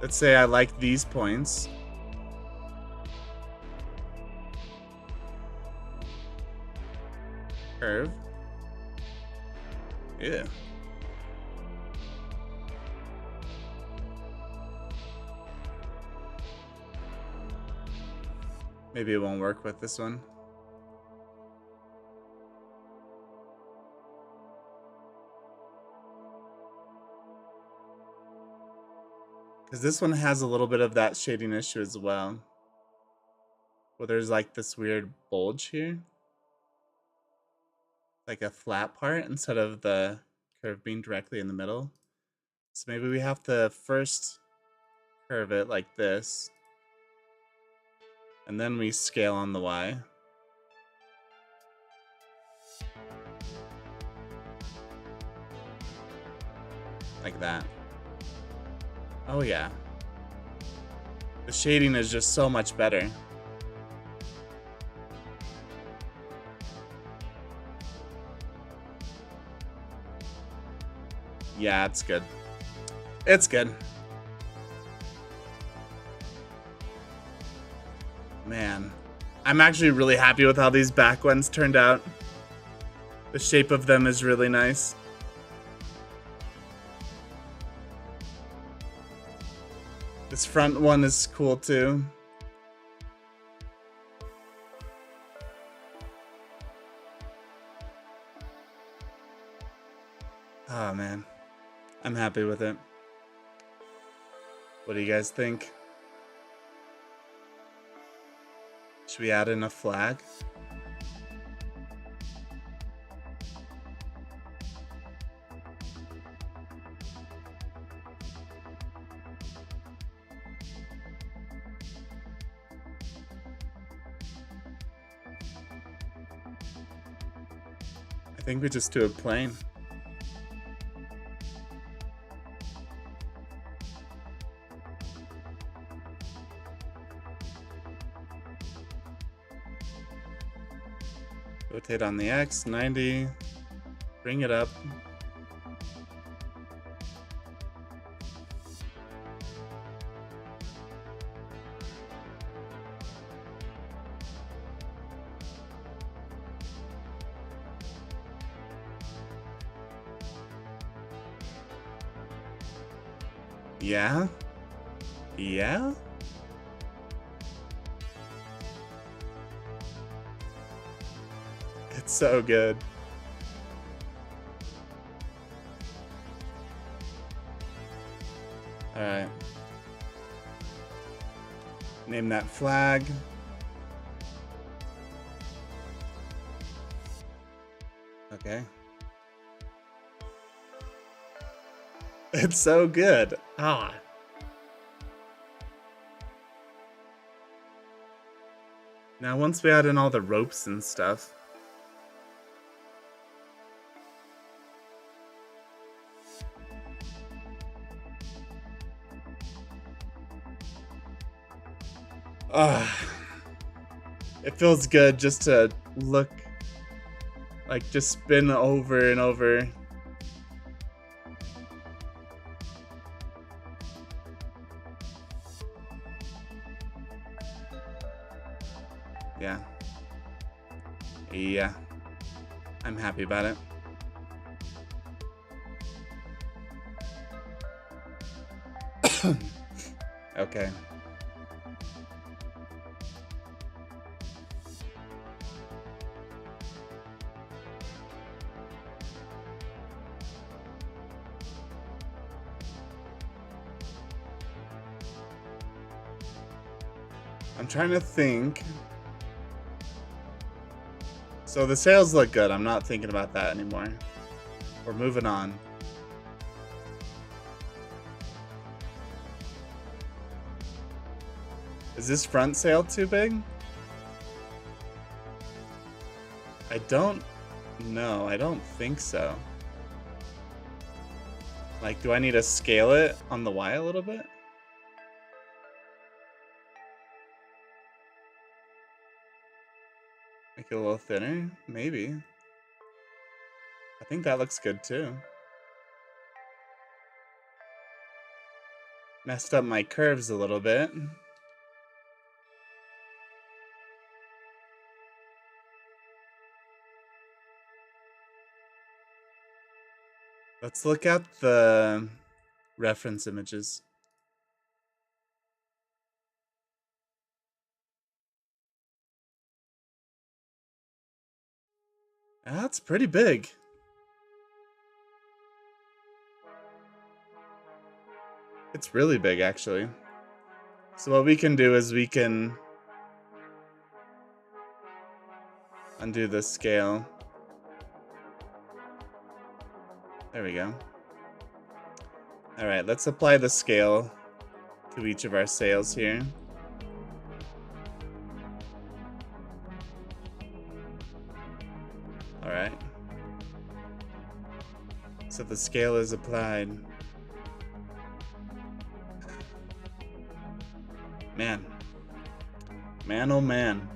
Let's say I like these points. Curve. Yeah. Maybe it won't work with this one. Because this one has a little bit of that shading issue as well. Where there's like this weird bulge here. Like a flat part instead of the curve being directly in the middle. So maybe we have to first curve it like this. And then we scale on the Y. Like that. Oh yeah. The shading is just so much better. Yeah, it's good. It's good. Man, I'm actually really happy with how these back ones turned out. The shape of them is really nice. This front one is cool too. Oh man, I'm happy with it. What do you guys think? Should we add in a flag? I think we just do it plain. Rotate on the X, 90, bring it up. Yeah? Yeah? It's so good. Alright. Name that flag. Okay. It's so good. Ah. Now, once we add in all the ropes and stuff. It feels good just to look, like, just spin over and over. Yeah. Yeah. I'm happy about it. Okay. I'm trying to think. So the sails look good. I'm not thinking about that anymore. We're moving on. Is this front sail too big? I don't know. I don't think so. Like, do I need to scale it on the Y a little bit? Make it a little thinner? Maybe. I think that looks good too. Messed up my curves a little bit. Let's look at the reference images. That's pretty big. It's really big, actually. So what we can do is we can undo the scale. There we go. All right, let's apply the scale to each of our sails here. All right. So the scale is applied. Man. Man, oh man.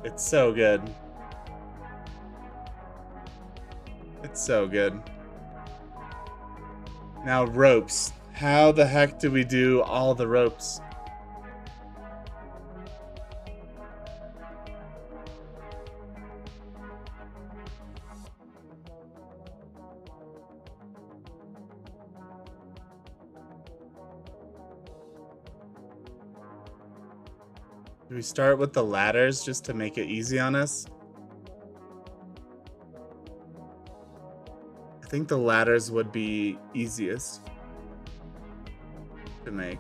It's so good. It's so good. Now, ropes. How the heck do we do all the ropes? Do we start with the ladders just to make it easy on us? I think the ladders would be easiest to make.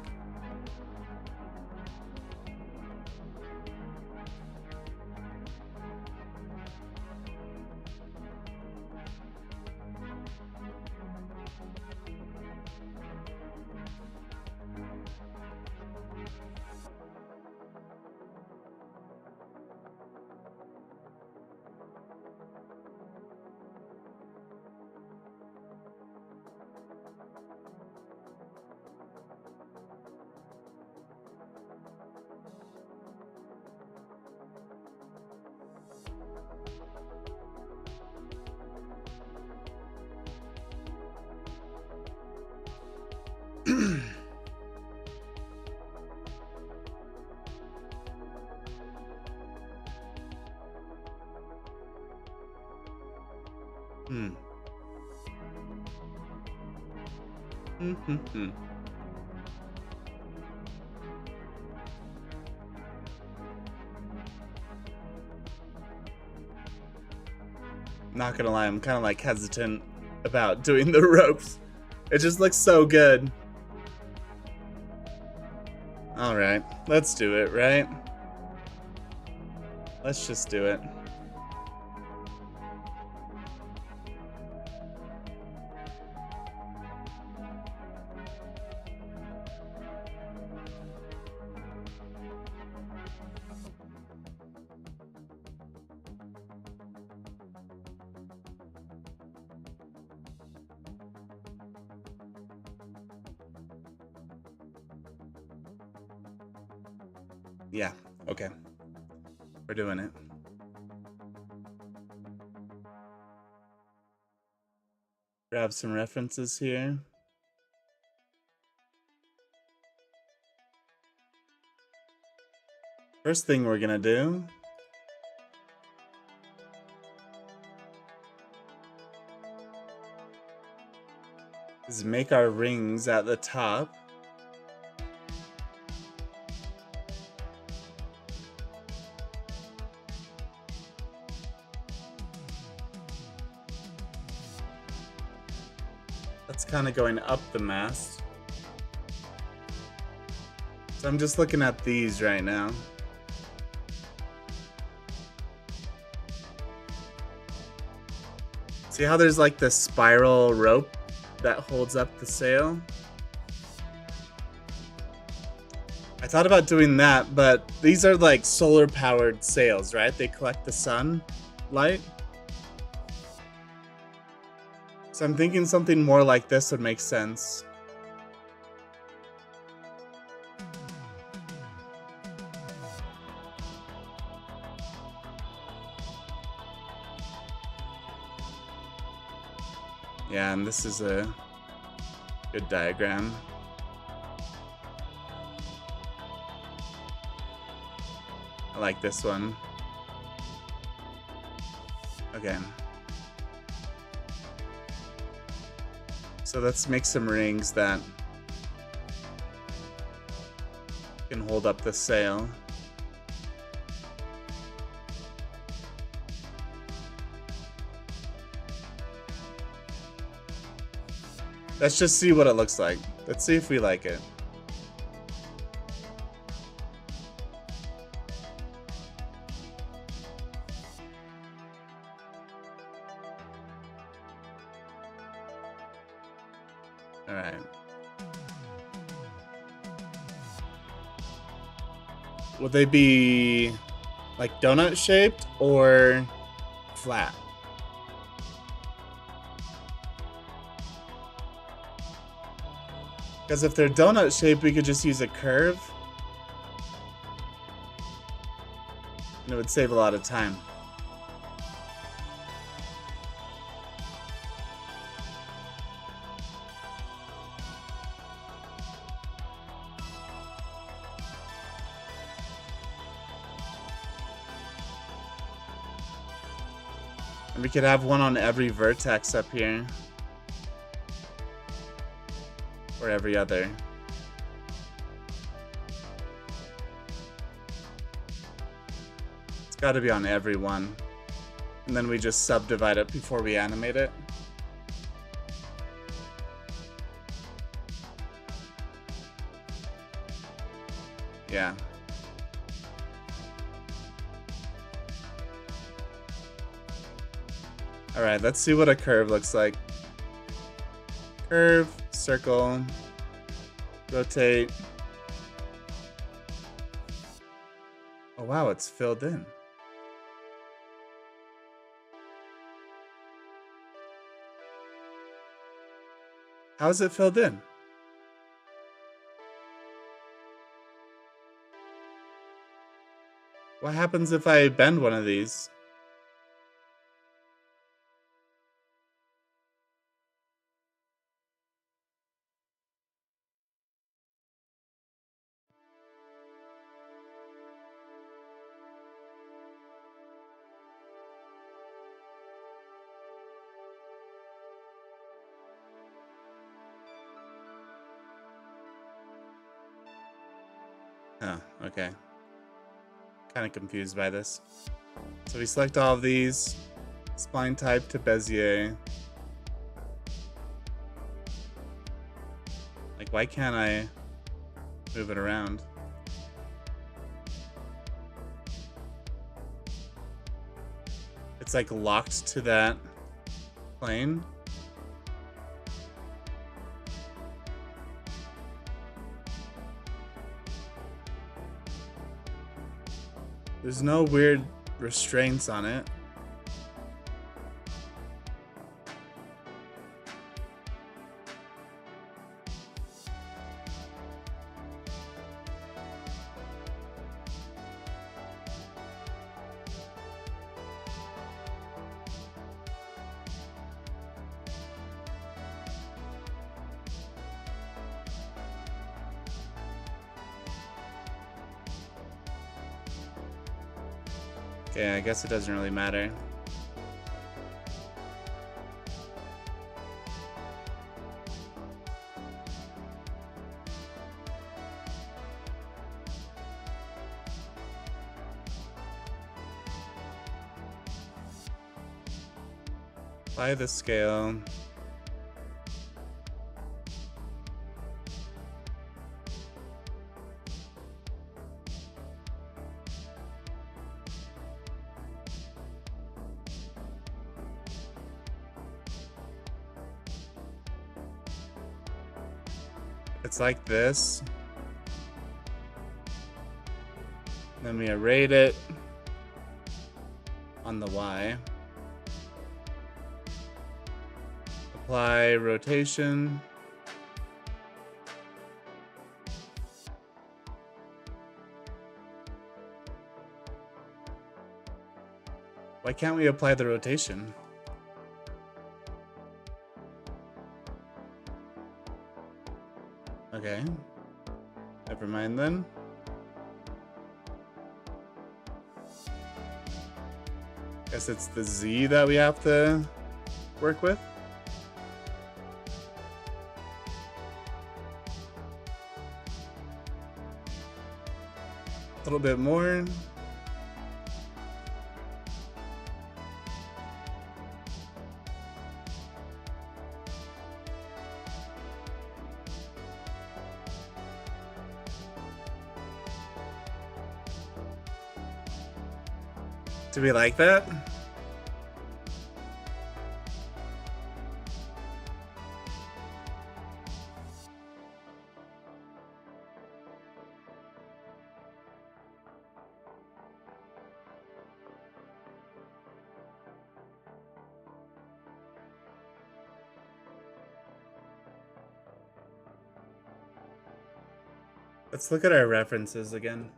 Not gonna lie, I'm kind of like hesitant about doing the ropes. It just looks so good. All right, let's do it, right? Let's just do it. Yeah, okay. We're doing it. Grab some references here. First thing we're gonna do is make our rings at the top. That's kind of going up the mast. So I'm just looking at these right now. See how there's like this spiral rope that holds up the sail? I thought about doing that, but these are like solar powered sails, right? They collect the sun light. So I'm thinking something more like this would make sense. Yeah, and this is a good diagram. I like this one. Okay. So let's make some rings that can hold up the sail. Let's just see what it looks like. Let's see if we like it. All right. Would they be like donut shaped or flat? Because if they're donut shaped, we could just use a curve. And it would save a lot of time. And we could have one on every vertex up here. Or every other. It's got to be on every one. And then we just subdivide it before we animate it. Yeah. All right, let's see what a curve looks like. Curve, circle, rotate. Oh wow, it's filled in. How is it filled in? What happens if I bend one of these? Oh, okay. Kind of confused by this. So we select all of these. Spline type to Bezier. why can't I move it around? It's like locked to that plane. There's no weird restraints on it. Okay, I guess it doesn't really matter. Apply the scale. It's like this. Then we arrayed it on the Y. Apply rotation. Why can't we apply the rotation? Okay. Never mind then. Guess it's the Z that we have to work with. A little bit more. Do we like that? Let's look at our references again.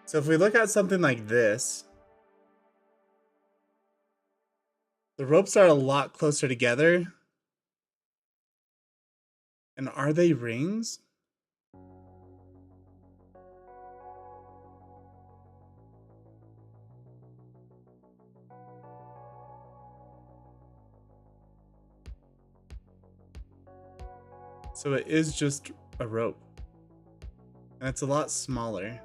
So if we look at something like this, the ropes are a lot closer together. And are they rings? So it is just a rope. And it's a lot smaller.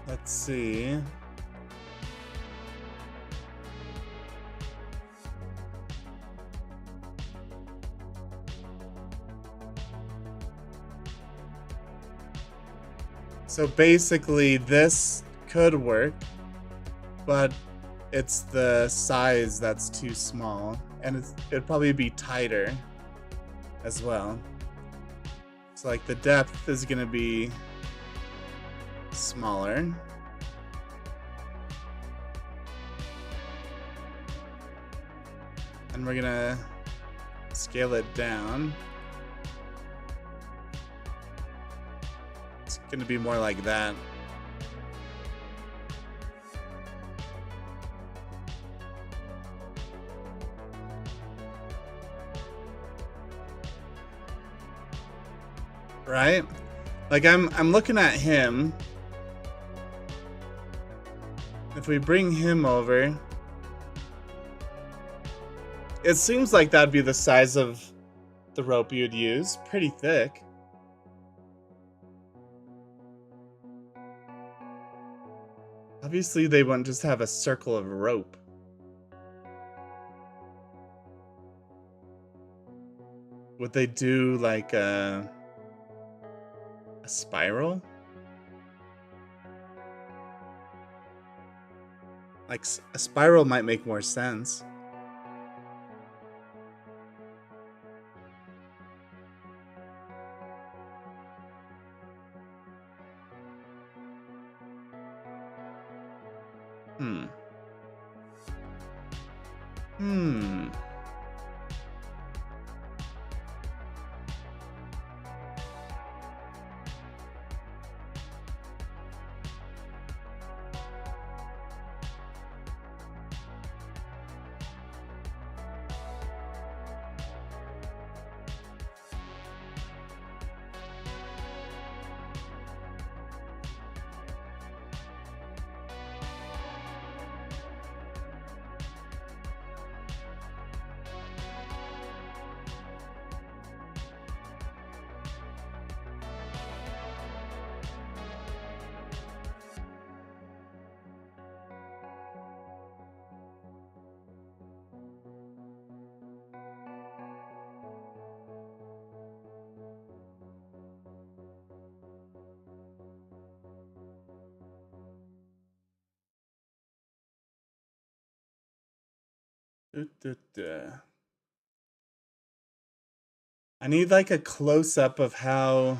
Let's see. So basically this could work, but it's the size that's too small, and it'd probably be tighter as well. So like the depth is gonna be smaller. And we're gonna scale it down. It's gonna be more like that. Right? Like I'm looking at him. If we bring him over, it seems like that'd be the size of the rope you'd use. Pretty thick. Obviously, they wouldn't just have a circle of rope. Would they do like a spiral? Like a spiral might make more sense. I need like a close-up of how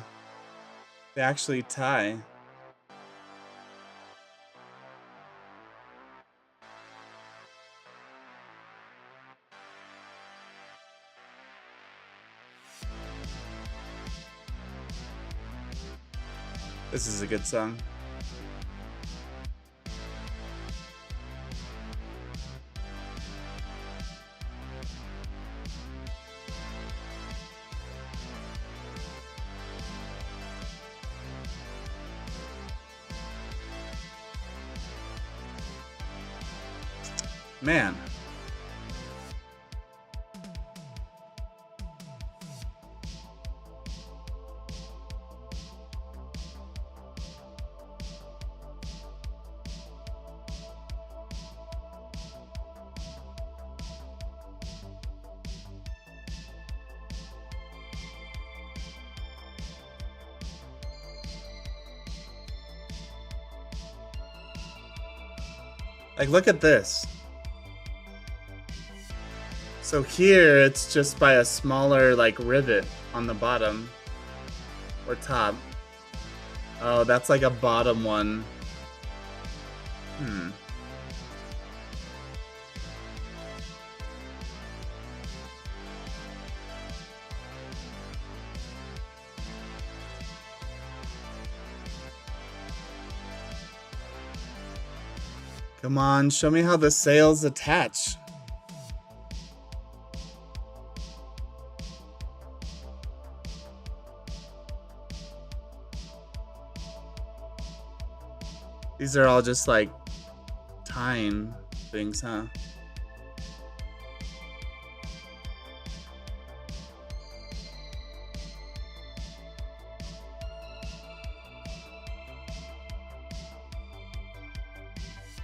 they actually tie. This is a good song. Man. Like, look at this. So here, it's just by a smaller, like, rivet on the bottom. Or top. Oh, that's like a bottom one. Come on, show me how the sails attach. These are all just like tying things, huh?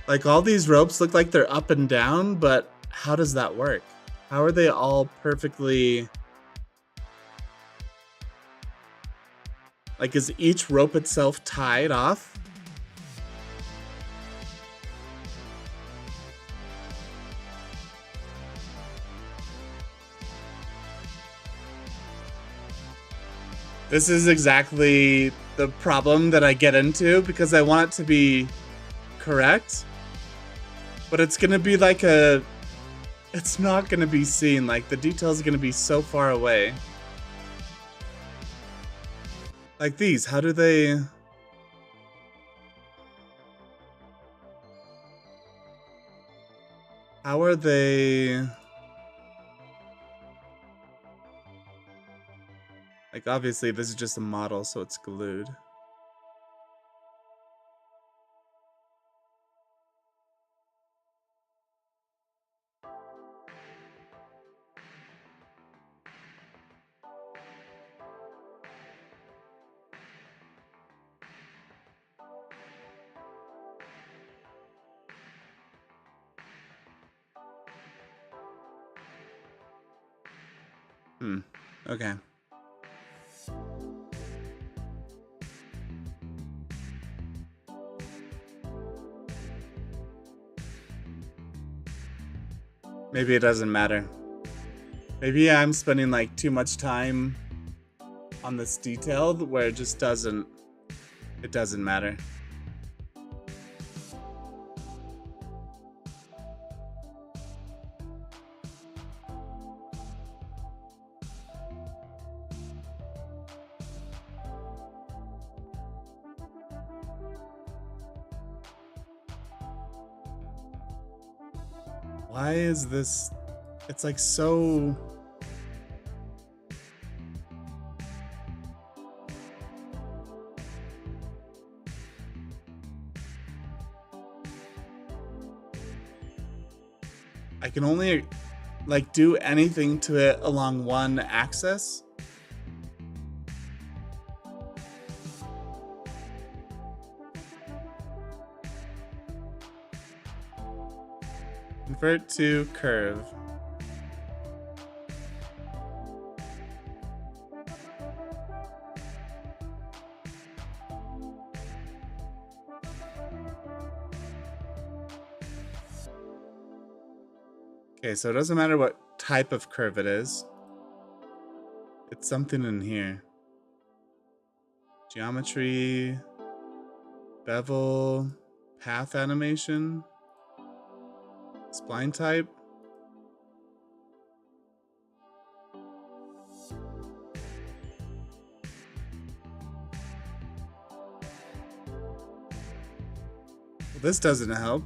Like all these ropes look like they're up and down, but how does that work? How are they all perfectly... Like, is each rope itself tied off? This is exactly the problem that I get into because I want it to be correct, but it's gonna be like it's not gonna be seen. Like the details are gonna be so far away. Like these, how do they How are they... Like, obviously, this is just a model, so it's glued. Okay. Maybe it doesn't matter. Maybe I'm spending like too much time on this detail where it just doesn't matter. Why is this... It's like so... I can only like do anything to it along one axis. Convert to curve. Okay, so it doesn't matter what type of curve it is. It's something in here. Geometry, bevel, path animation, spline type. Well, this doesn't help.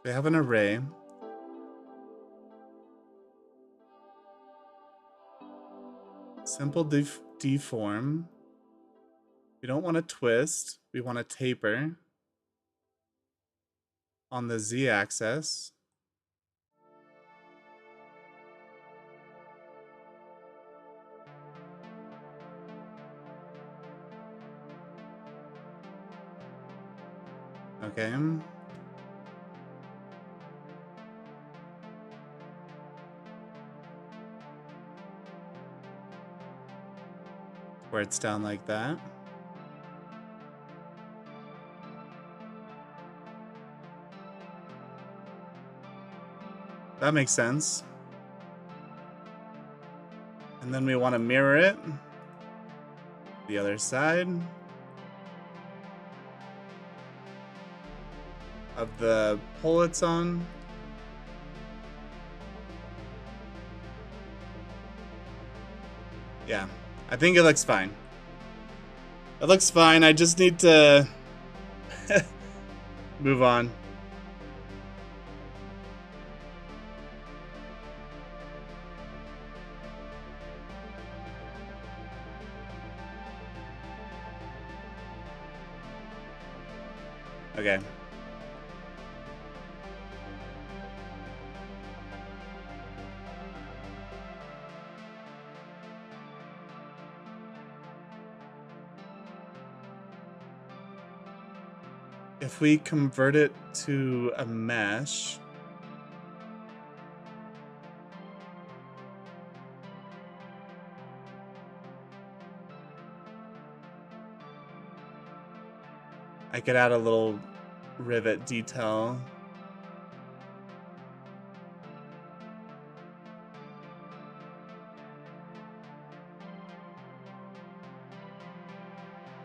They have an array. Simple deform. We don't want to twist. We want to taper on the z-axis. Okay. Where it's down like that. That makes sense. And then we want to mirror it. The other side of the pole it's on. Yeah, I think it looks fine. It looks fine. I just need to move on. Okay. If we convert it to a mesh, I could add a little rivet detail.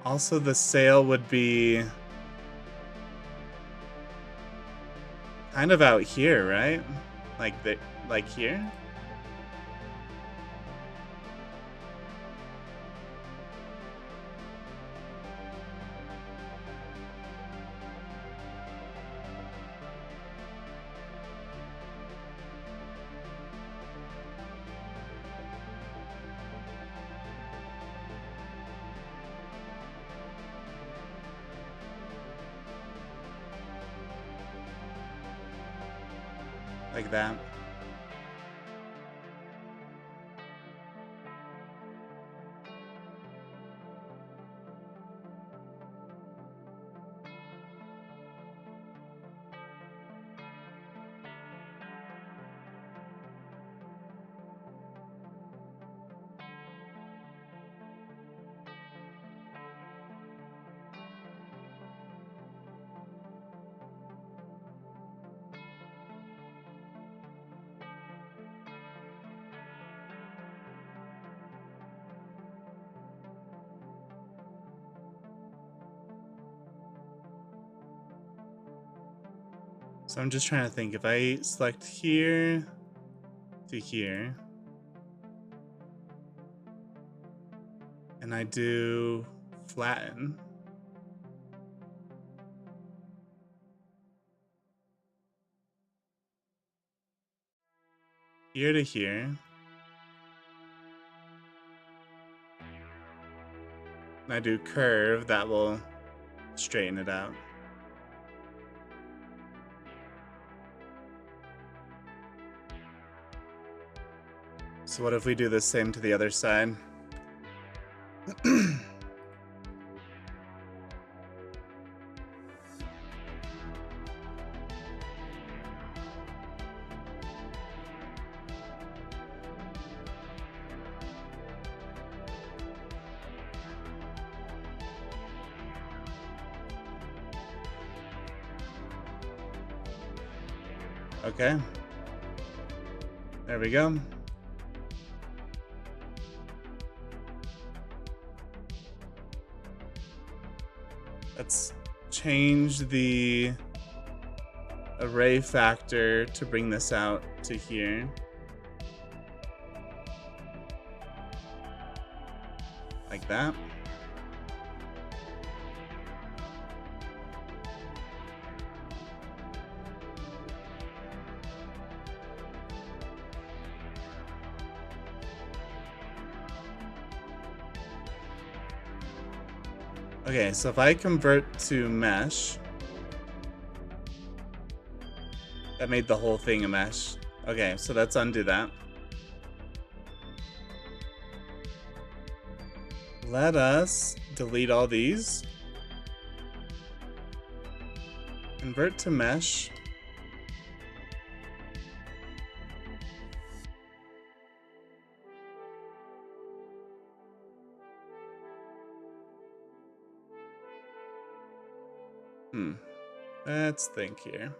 Also, the sail would be kind of out here, right? Like here? Like that. So I'm just trying to think, if I select here to here, and I do flatten, here to here, and I do curve, that will straighten it out. So what if we do the same to the other side? Okay. There we go. Let's change the array factor to bring this out to here. Like that. Okay, so if I convert to mesh, that made the whole thing a mesh. Okay, so let's undo that. Let us delete all these. Convert to mesh. Let's think here.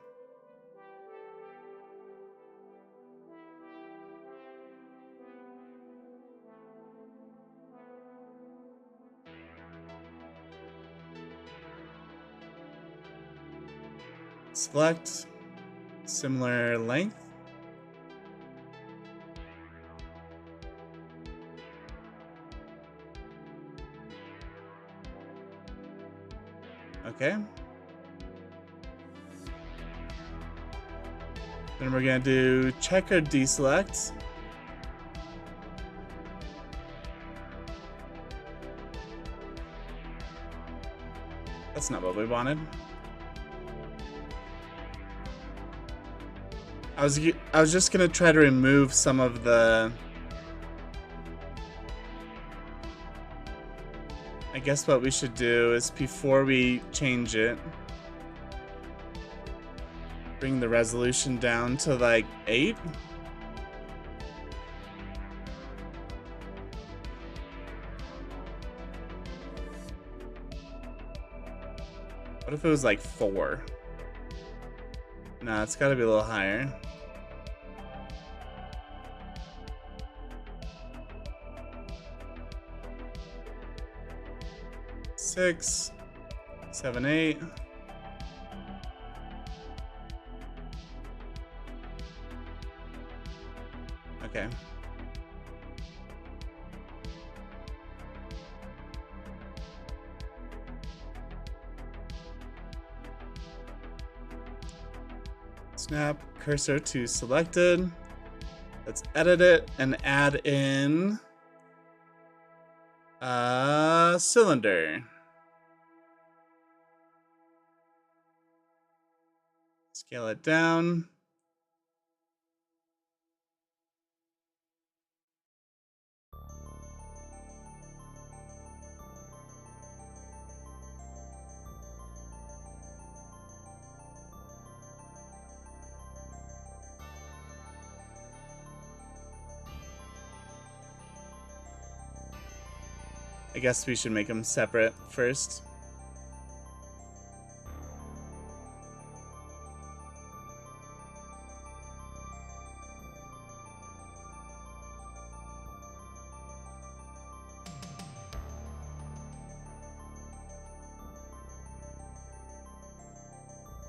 Select similar length. Okay. Then we're gonna do check or deselect. That's not what we wanted. I was just gonna try to remove some of the. I guess what we should do is before we change it, bring the resolution down to like 8. What if it was like 4? No, it's got to be a little higher. Six, 7, 8. Okay. Snap cursor to selected. Let's edit it and add in a cylinder. Scale it down. I guess we should make them separate first.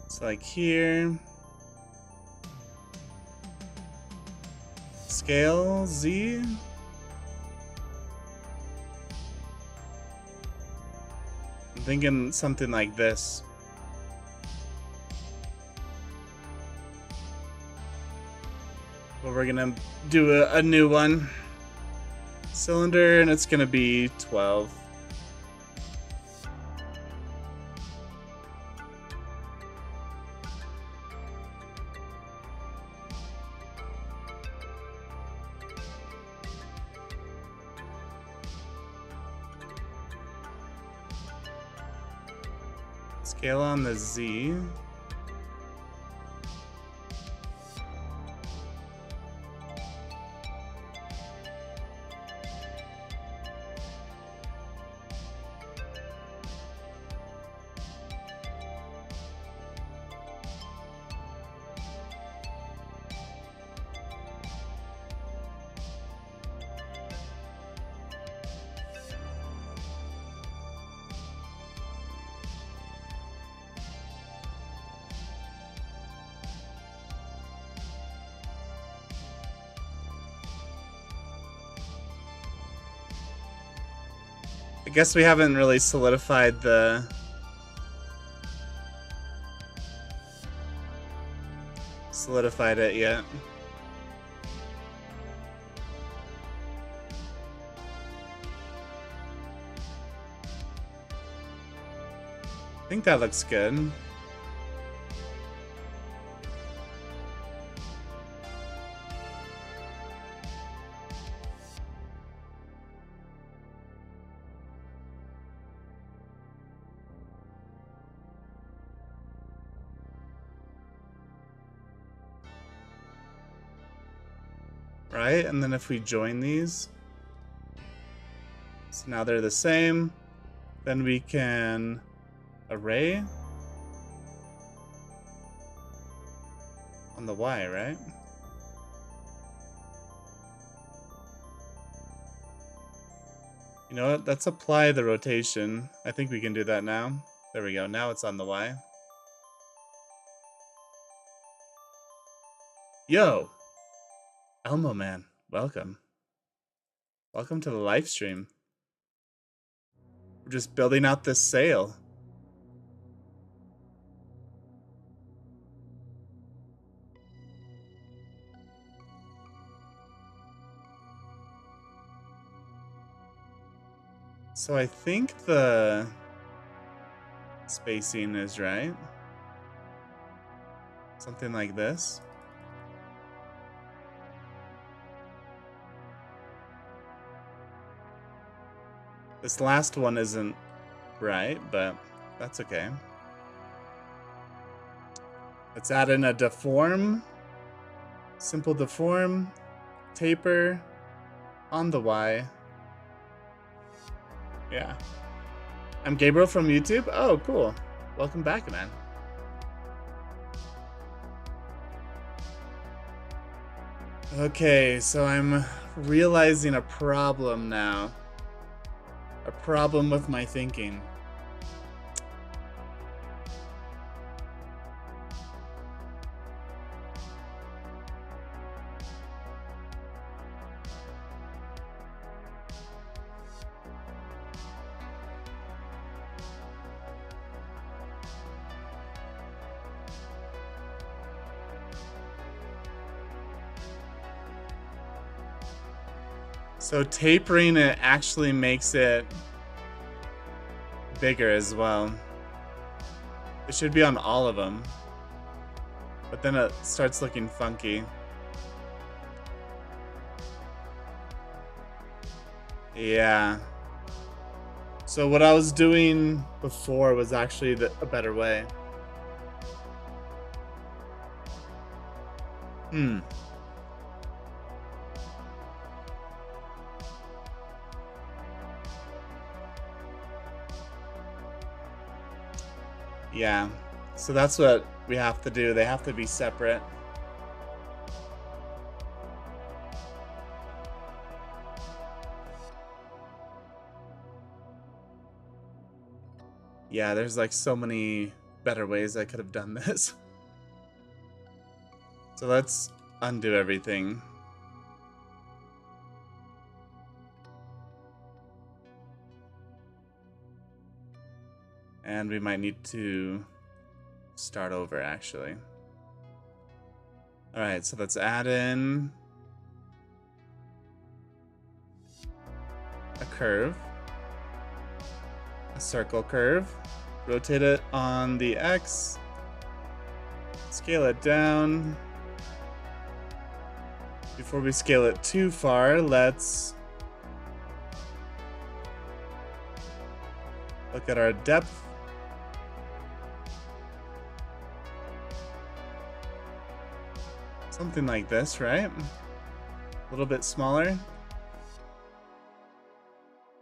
So like here. Scale Z. I'm thinking something like this. But we're gonna do a new one. Cylinder, and it's gonna be 12. Scale on the Z. I guess we haven't really solidified it yet. I think that looks good. Right, and then if we join these, so now they're the same, then we can array on the Y, right? You know what, let's apply the rotation. I think we can do that now. There we go, now it's on the Y. Yo! Elmo Man, welcome. Welcome to the live stream. We're just building out this sail. So I think the spacing is right. Something like this. This last one isn't right, but that's okay. Let's add in a deform, simple deform, taper on the Y. Yeah. I'm Gabriel from YouTube. Oh, cool. welcome back, man. Okay, so I'm realizing a problem now. A problem with my thinking. So tapering it actually makes it bigger as well. It should be on all of them. But then it starts looking funky. Yeah. So what I was doing before was actually a better way. Yeah, so that's what we have to do. They have to be separate. Yeah, there's like so many better ways I could have done this. So let's undo everything. And we might need to start over, actually. All right, so let's add in a curve, a circle curve, rotate it on the X, scale it down. Before we scale it too far, let's look at our depth. Something like this, right? A little bit smaller.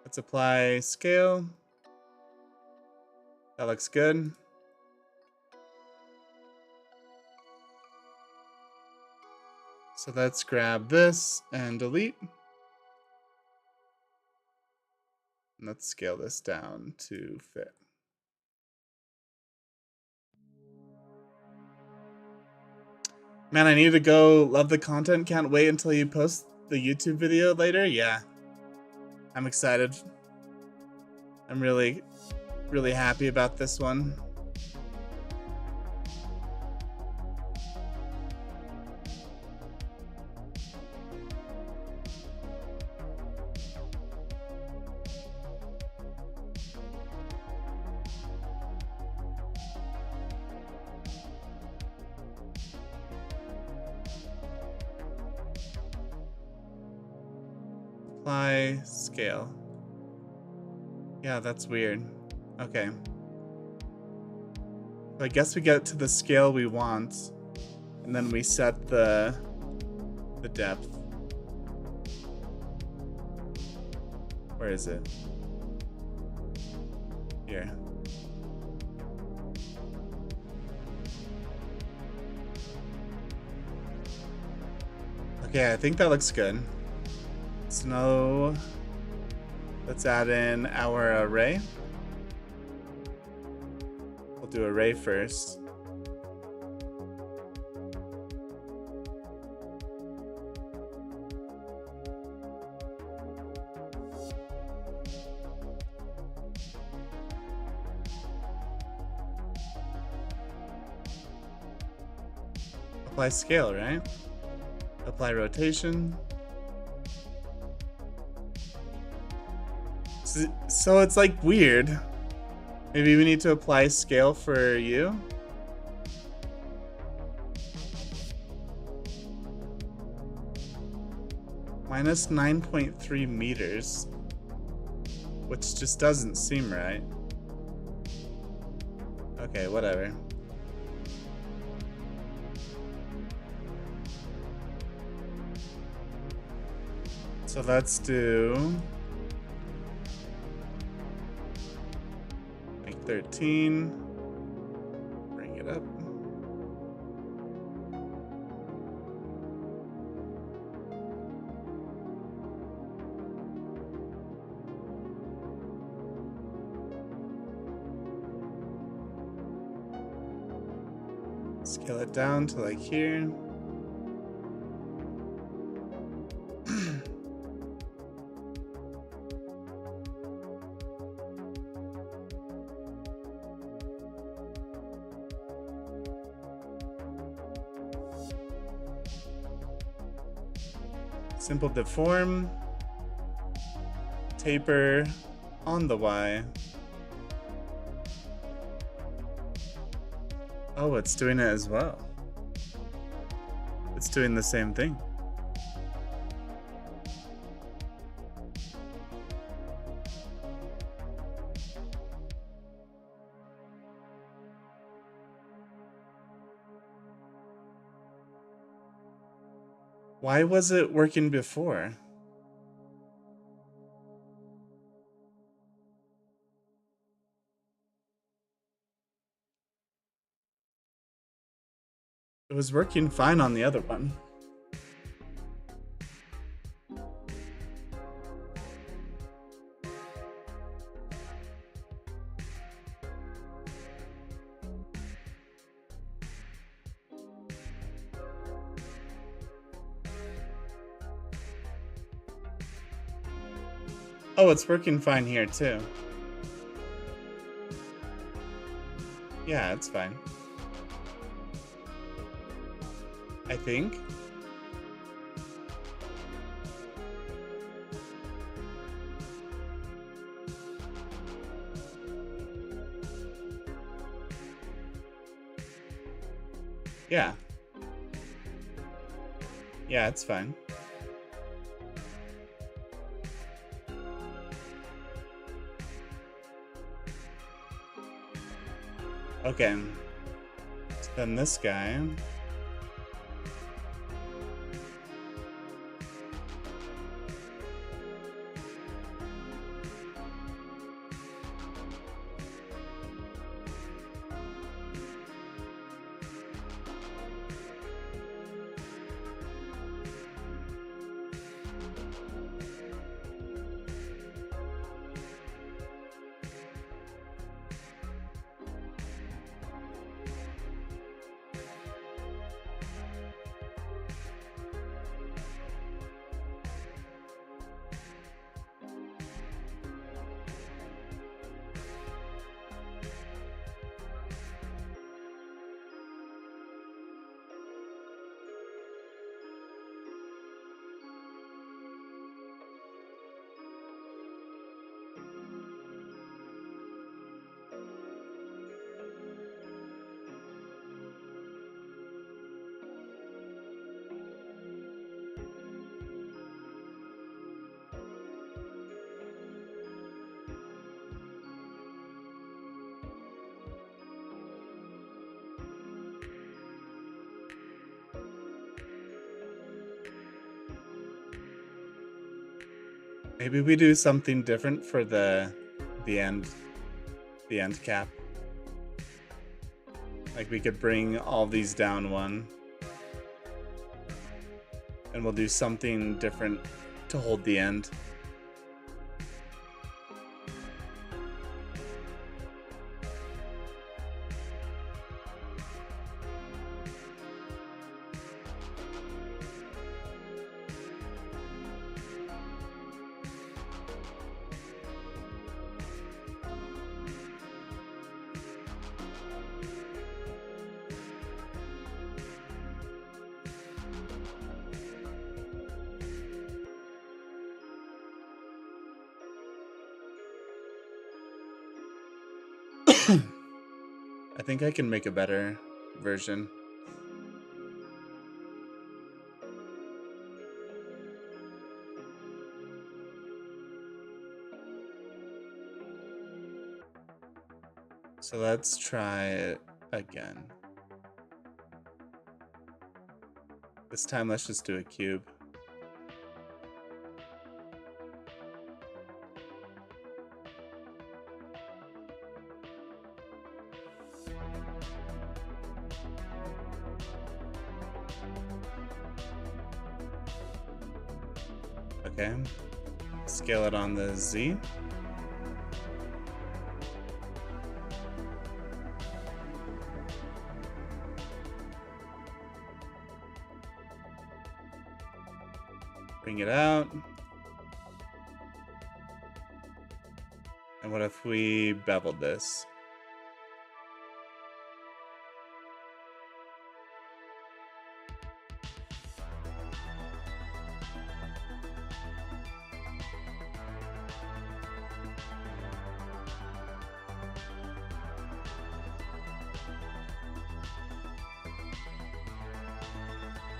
Let's apply scale. That looks good. So let's grab this and delete. And let's scale this down to fit. Man, I need to go. Love the content. Can't wait until you post the YouTube video later. Yeah. I'm excited. I'm really happy about this one. Apply scale. Yeah, that's weird. Okay. So I guess we get to the scale we want, and then we set the depth. Where is it? Here. Okay, I think that looks good. So now let's add in our array. We'll do array first. Apply scale, right? Apply rotation. So it's like weird. Maybe we need to apply scale for you. Minus 9.3 meters, which just doesn't seem right. Okay, whatever. So let's do like 13. it up. Scale it down to like here. Simple deform, taper on the Y. Oh, it's doing it as well. It's doing the same thing. Why was it working before? It was working fine on the other one. Oh, it's working fine here too. Yeah, it's fine. I think. Yeah. Yeah, it's fine. Okay. So then this guy. Maybe we do something different for the end cap. Like we could bring all these down one. And we'll do something different to hold the end. I think I can make a better version. So let's try it again. This time let's just do a cube. Okay. Scale it on the Z. Bring it out. And what if we beveled this?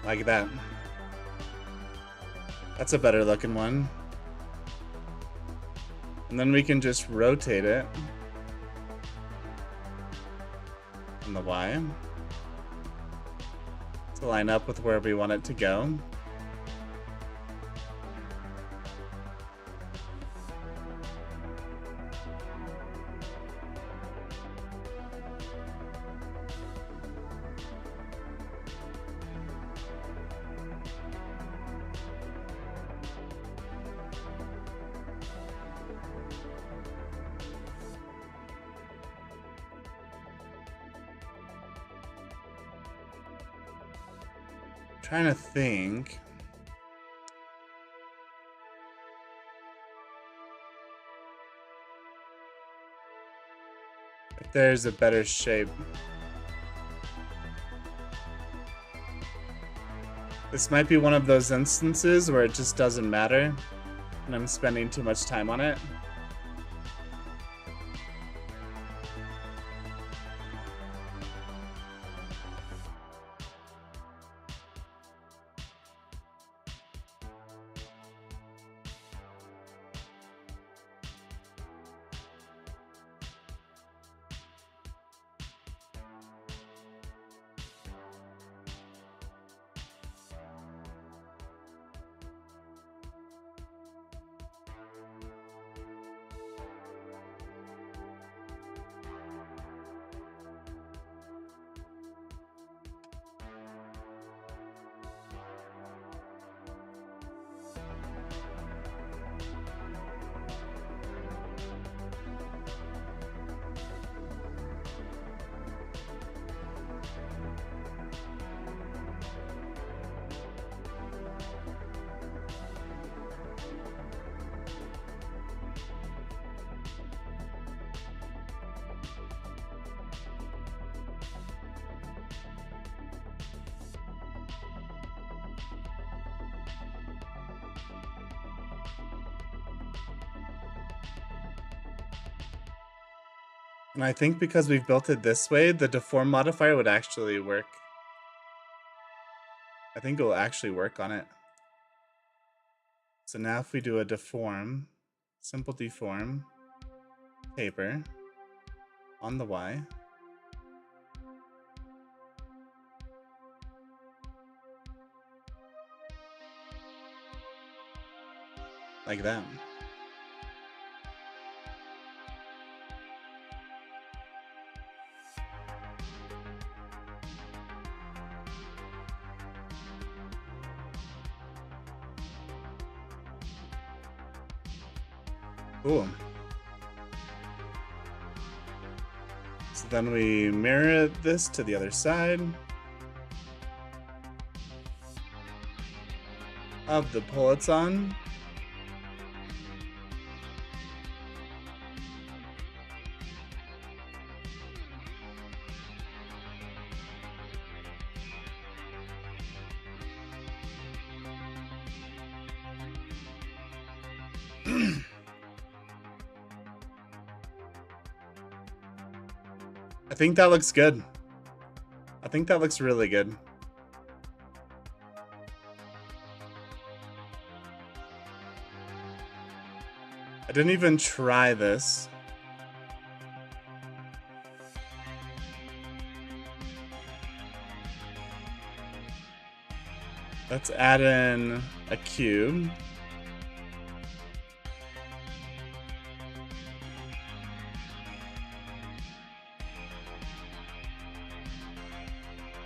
Like that. That's a better looking one. And then we can just rotate it on the Y to line up with where we want it to go. Trying to think. If there's a better shape. This might be one of those instances where it just doesn't matter and I'm spending too much time on it. And I think because we've built it this way, the deform modifier would actually work. I think it will actually work on it. So now if we do a deform, simple deform, taper on the Y. Like that. Cool. So then we mirror this to the other side of the pole it's on. I think that looks good. I think that looks really good. I didn't even try this. Let's add in a cube.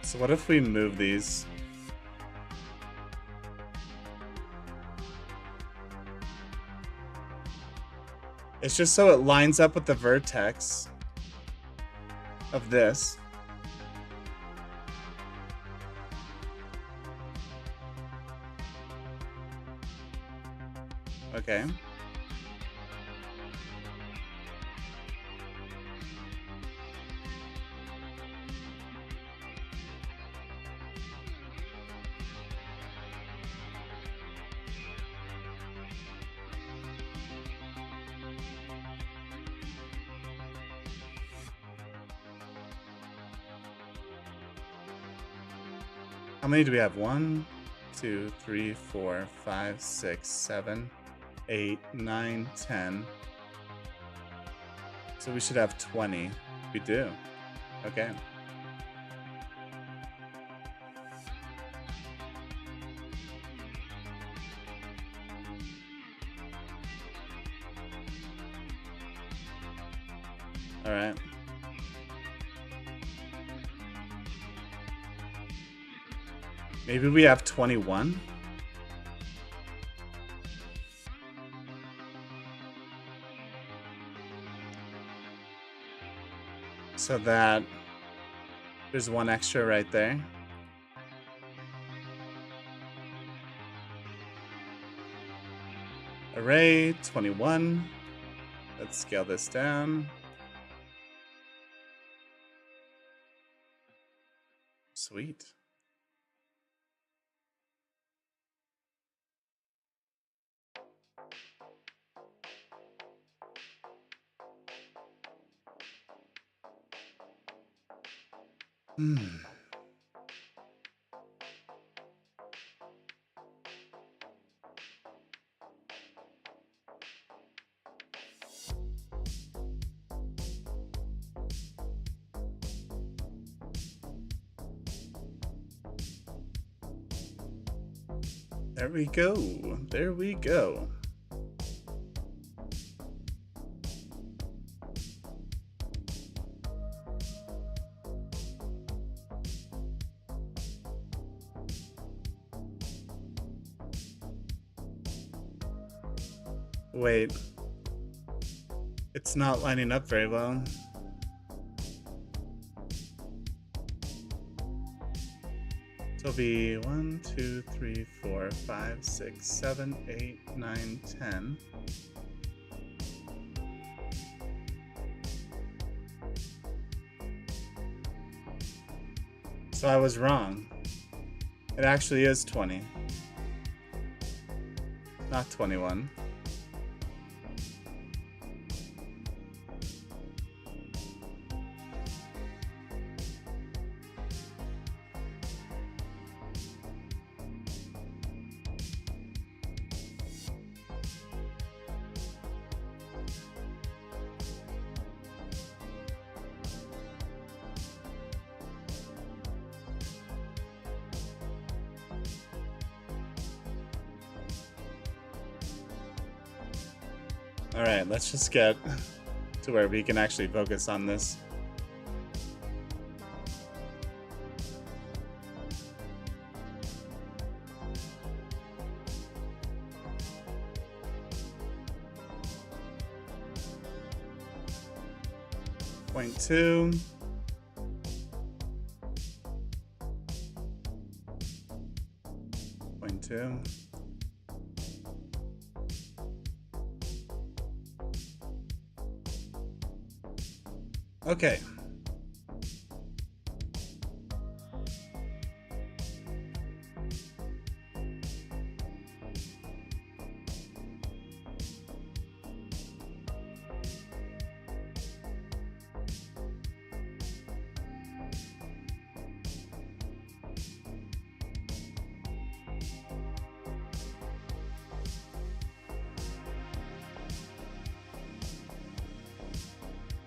So what if we move these? It's just so it lines up with the vertex of this. Okay. How many do we have? 1, 2, 3, 4, 5, 6, 7, 8, 9, 10. So we should have 20. We do. Okay. All right. Maybe we have 21. So that there's one extra right there. Array 21. Let's scale this down. Sweet. There we go. There we go. Wait. It's not lining up very well. So it'll be 1, 2, 3, 4, 5, 6, 7, 8, 9, 10. So I was wrong. It actually is 20. Not 21. All right, let's just get to where we can actually focus on this. Point 2. Point 2. Okay.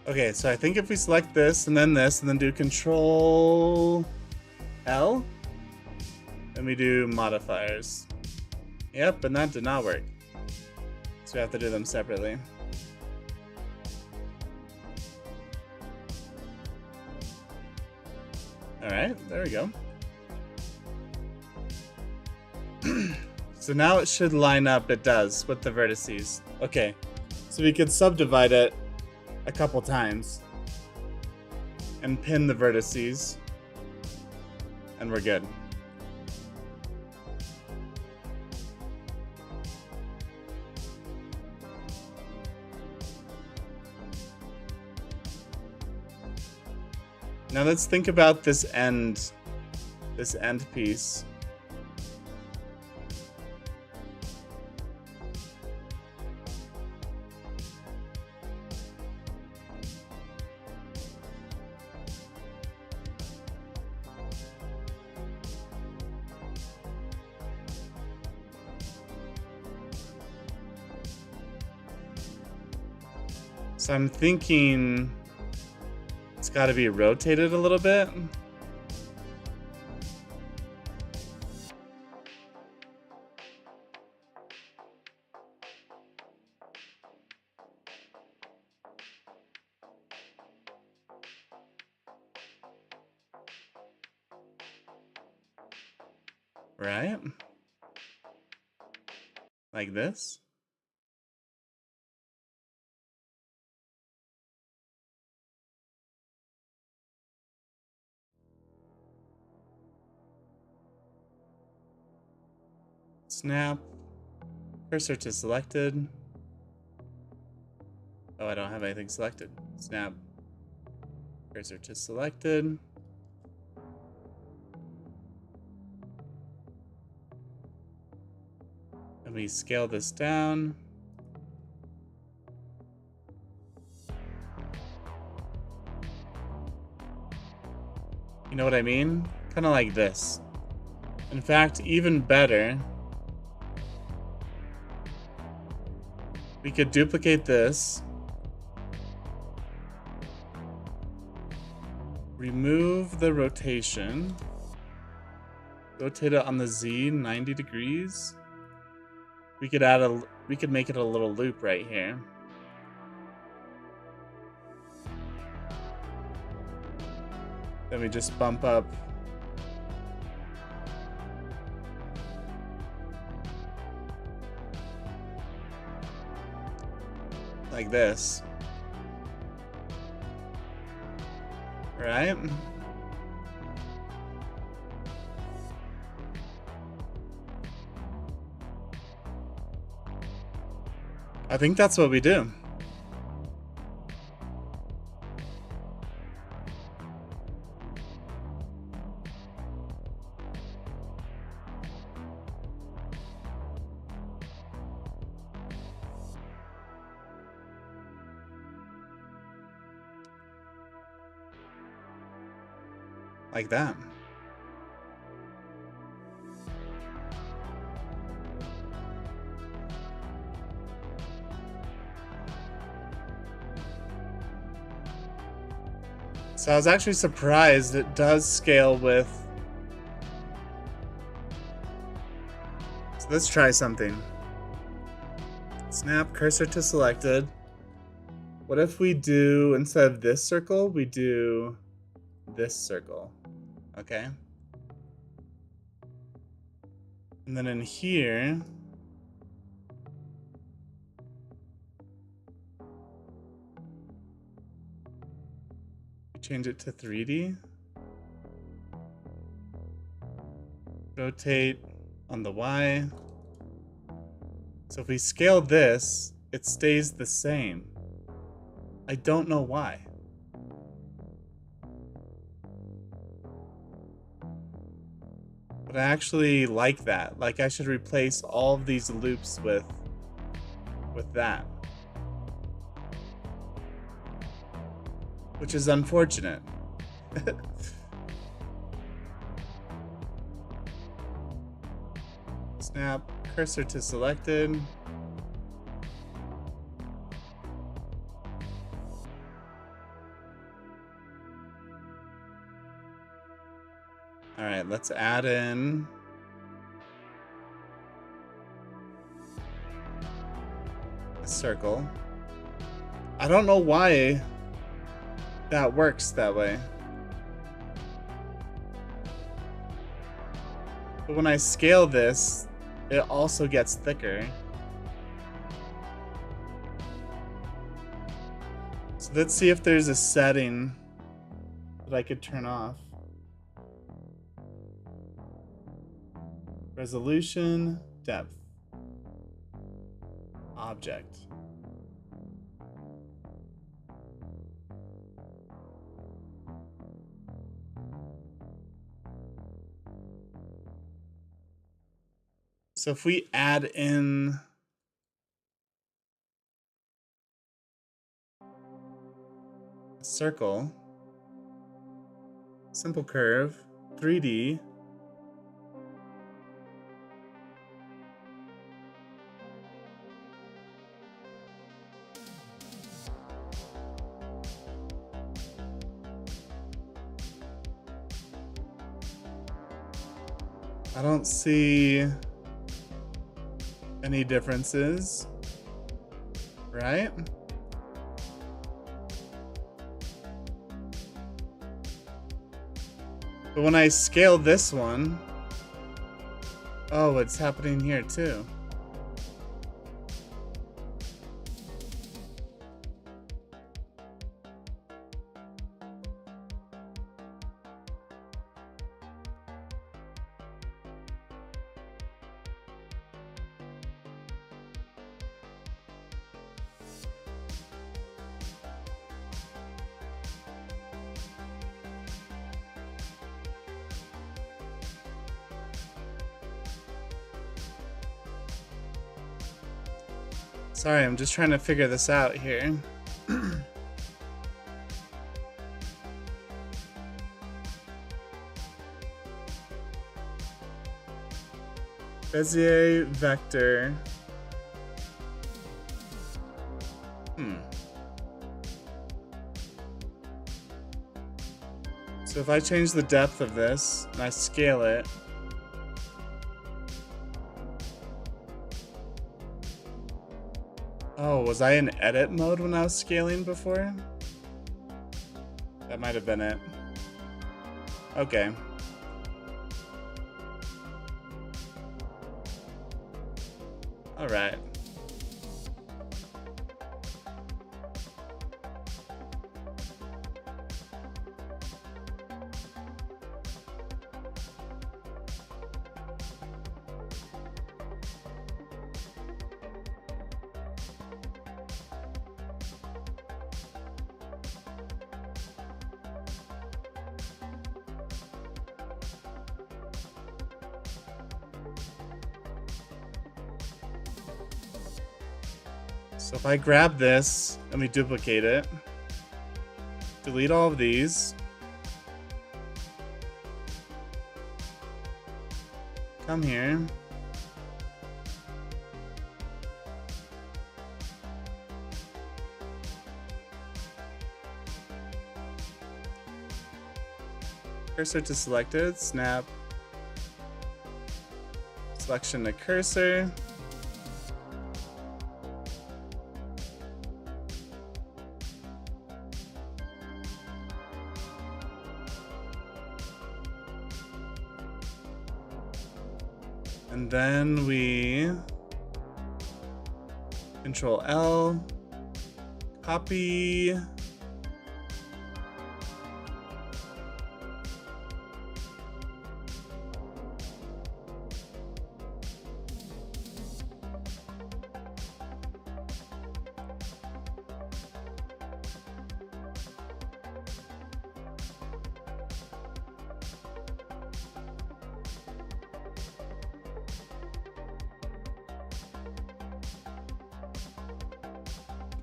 Okay, so I think if we select this and then do Control L, then we do modifiers. Yep, and that did not work. So we have to do them separately. Alright, there we go. So now it should line up, it does, with the vertices. Okay, So we could subdivide it a couple times and pin the vertices, and we're good. Now let's think about this end piece. So I'm thinking it's got to be rotated a little bit. Right? Like this. Snap. Cursor to selected. Oh, I don't have anything selected. Snap. Cursor to selected. Let me scale this down. You know what I mean? Kind of like this. In fact, even better, we could duplicate this, remove the rotation, rotate it on the Z 90 degrees. We could make it a little loop right here. Then we just bump up like this. Right? I think that's what we do. Like that. So I was actually surprised it does scale with... So let's try something. Snap cursor to selected. What if we do, instead of this circle, we do this circle? Okay. And then in here, we change it to 3D. Rotate on the Y. So if we scale this, it stays the same. I don't know why. But I actually like that. Like, I should replace all of these loops with that. Which is unfortunate. Snap cursor to selected. All right, let's add in a circle. I don't know why that works that way. But when I scale this, it also gets thicker. So let's see if there's a setting that I could turn off. Resolution, depth, object. So if we add in a circle, simple curve, 3D, I don't see any differences, right? But when I scale this one, oh, it's happening here too. Sorry, I'm just trying to figure this out here. Bezier vector. So if I change the depth of this and I scale it, oh, was I in edit mode when I was scaling before? That might have been it. Okay. All right. So if I grab this and we duplicate it, delete all of these, come here, cursor to selected, snap, selection to cursor, and then we Control L, copy,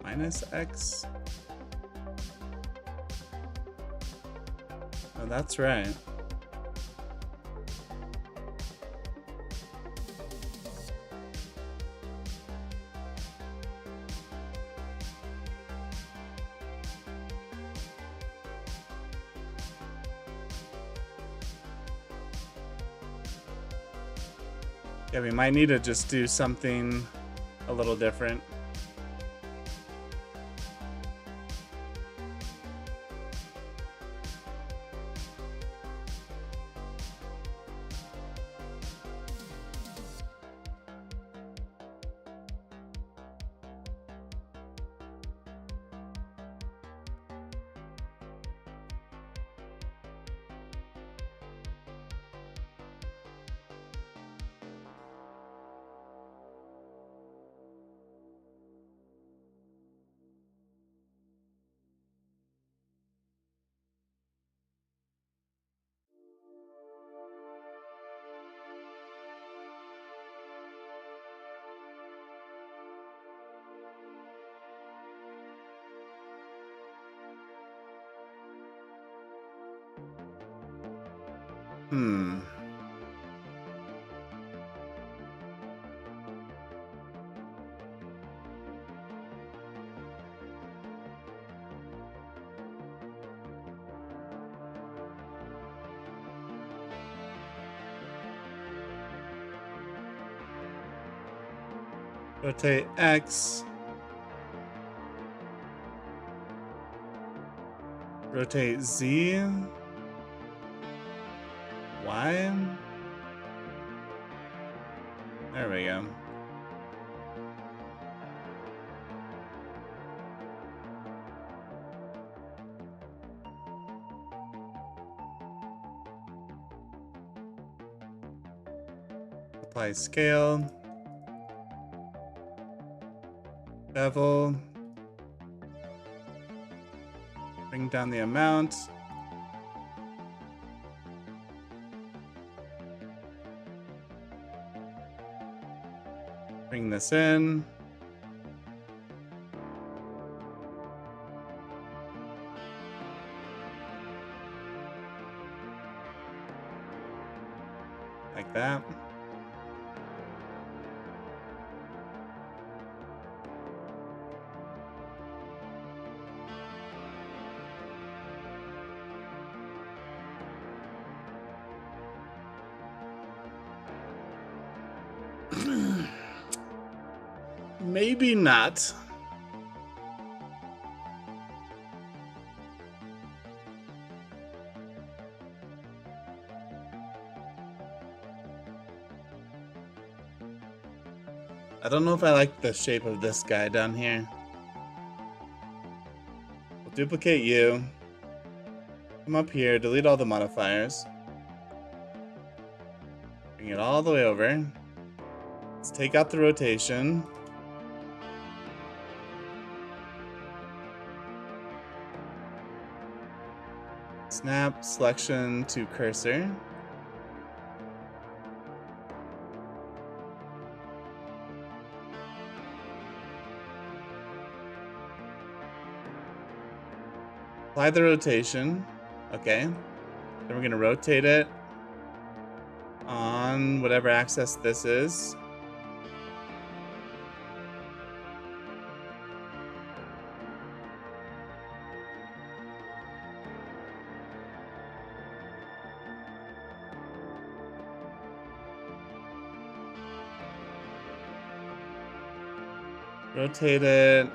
minus X. Oh, that's right. Yeah, we might need to just do something a little different. Hmm. Rotate X. Rotate Z. Y. There we go. Apply scale. Bevel. Bring down the amount. Bring this in. Like that. Maybe not. I don't know if I like the shape of this guy down here. We'll duplicate you. Come up here, delete all the modifiers. Bring it all the way over. Let's take out the rotation. Snap selection to cursor. Apply the rotation. Okay. Then we're going to rotate it on whatever axis this is. Rotate it.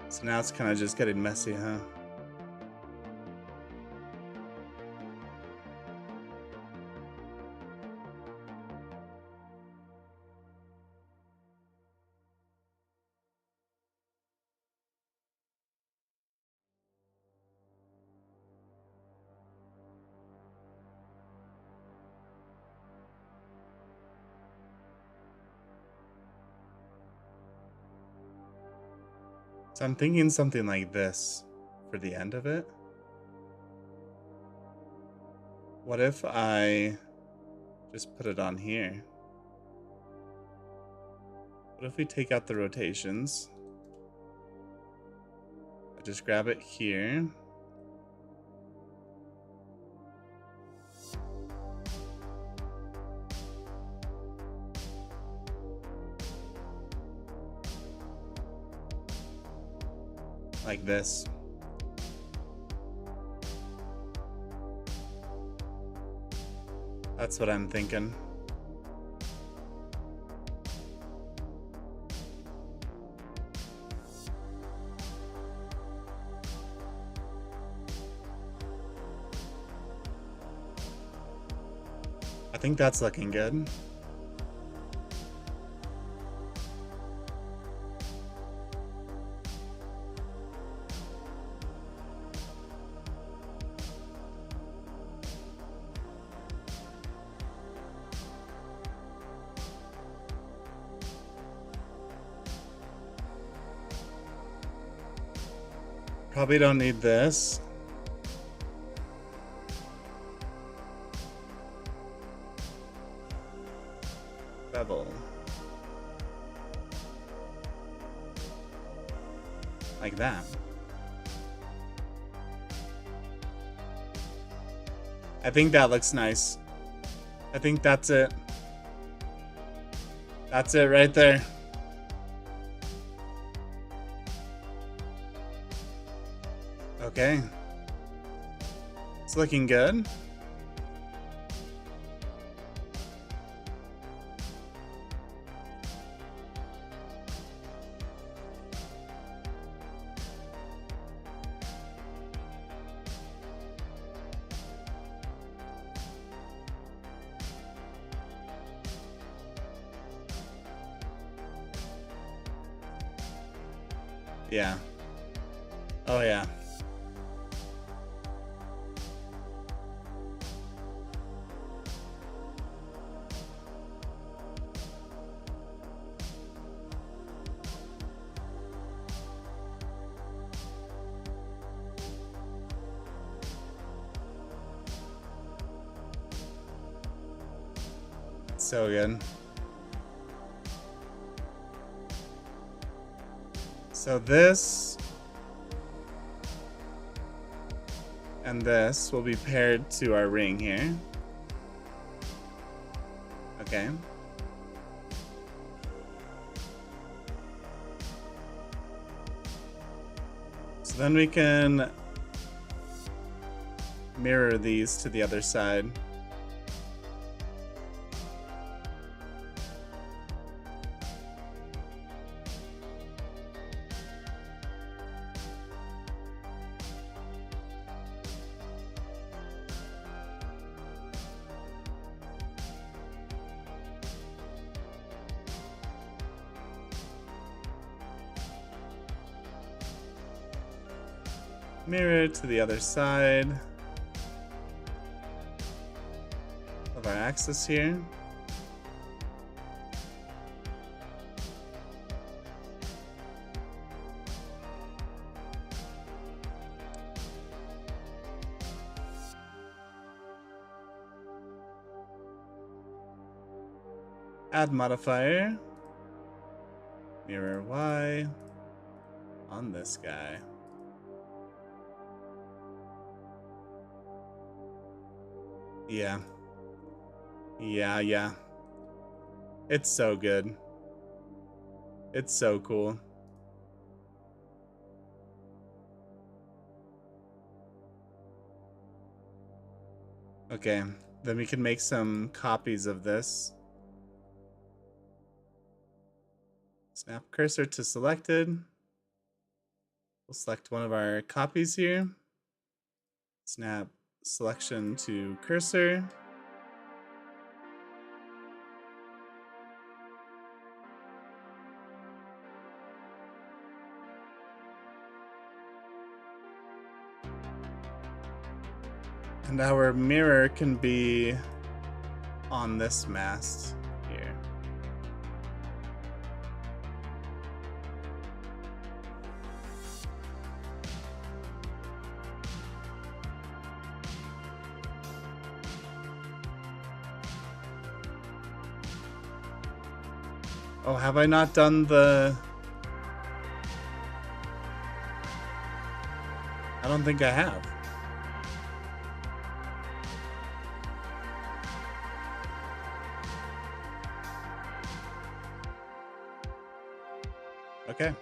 So now it's kind of just getting messy, huh? So I'm thinking something like this for the end of it. What if I just put it on here? What if we take out the rotations? I just grab it here. Like this. That's what I'm thinking. I think that's looking good. Probably don't need this. Bevel. Like that. I think that looks nice. I think that's it. That's it right there. Okay. It's looking good. Yeah. Oh, yeah. So good. So this and this will be paired to our ring here. Okay. So then we can mirror these to the other side. Mirror to the other side of our axis here. Add modifier. Mirror Y on this guy. Yeah. Yeah. It's so good. It's so cool. Okay, then we can make some copies of this. Snap cursor to selected. We'll select one of our copies here. Snap selection to cursor. And our mirror can be on this mast here. Oh, have I not done the... I don't think I have. Okay.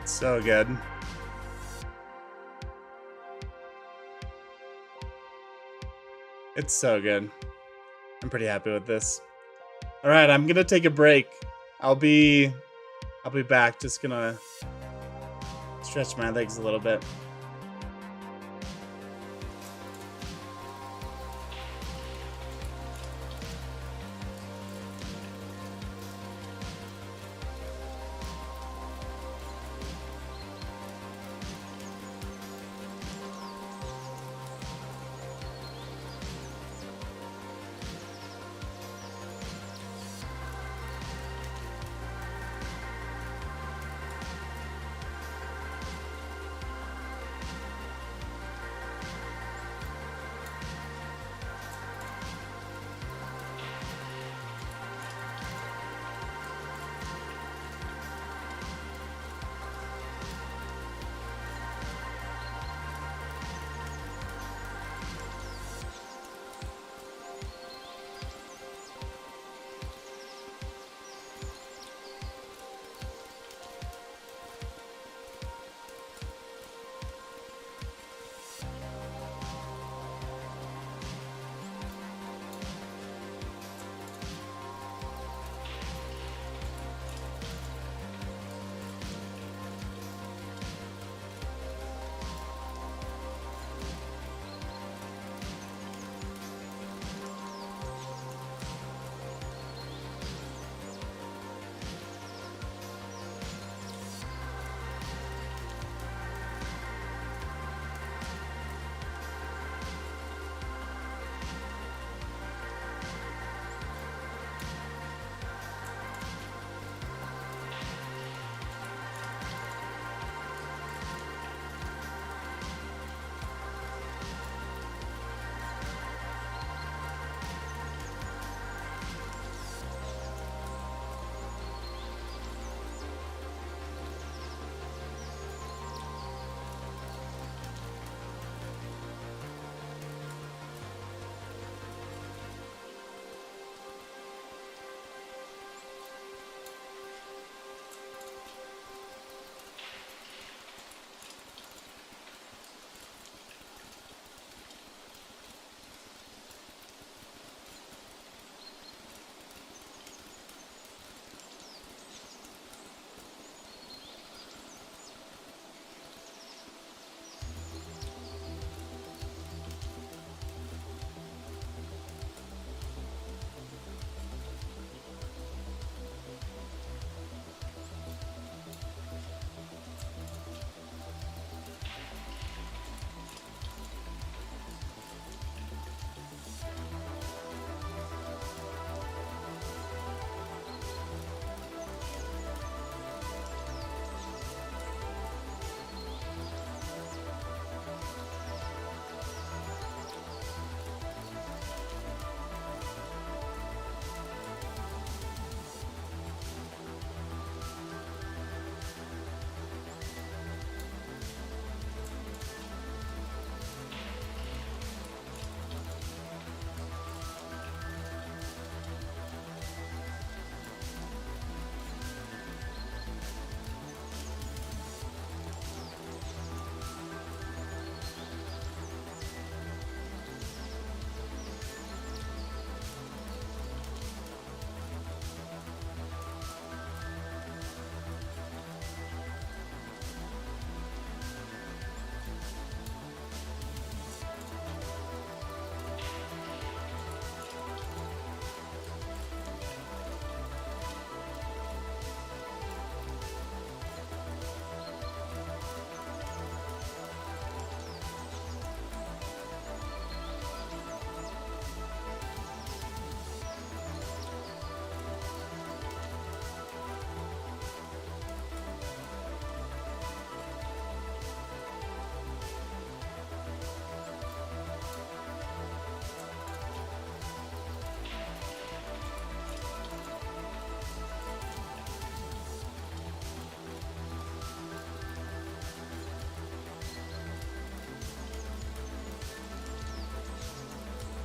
So good. It's so good. I'm pretty happy with this. All right, I'm gonna take a break. I'll be back. Just gonna stretch my legs a little bit.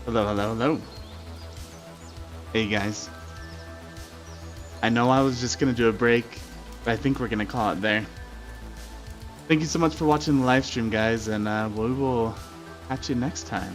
Hello, hello, hello. Hey guys. I know I was just gonna do a break, but I think we're gonna call it there. Thank you so much for watching the live stream, guys, and we will catch you next time.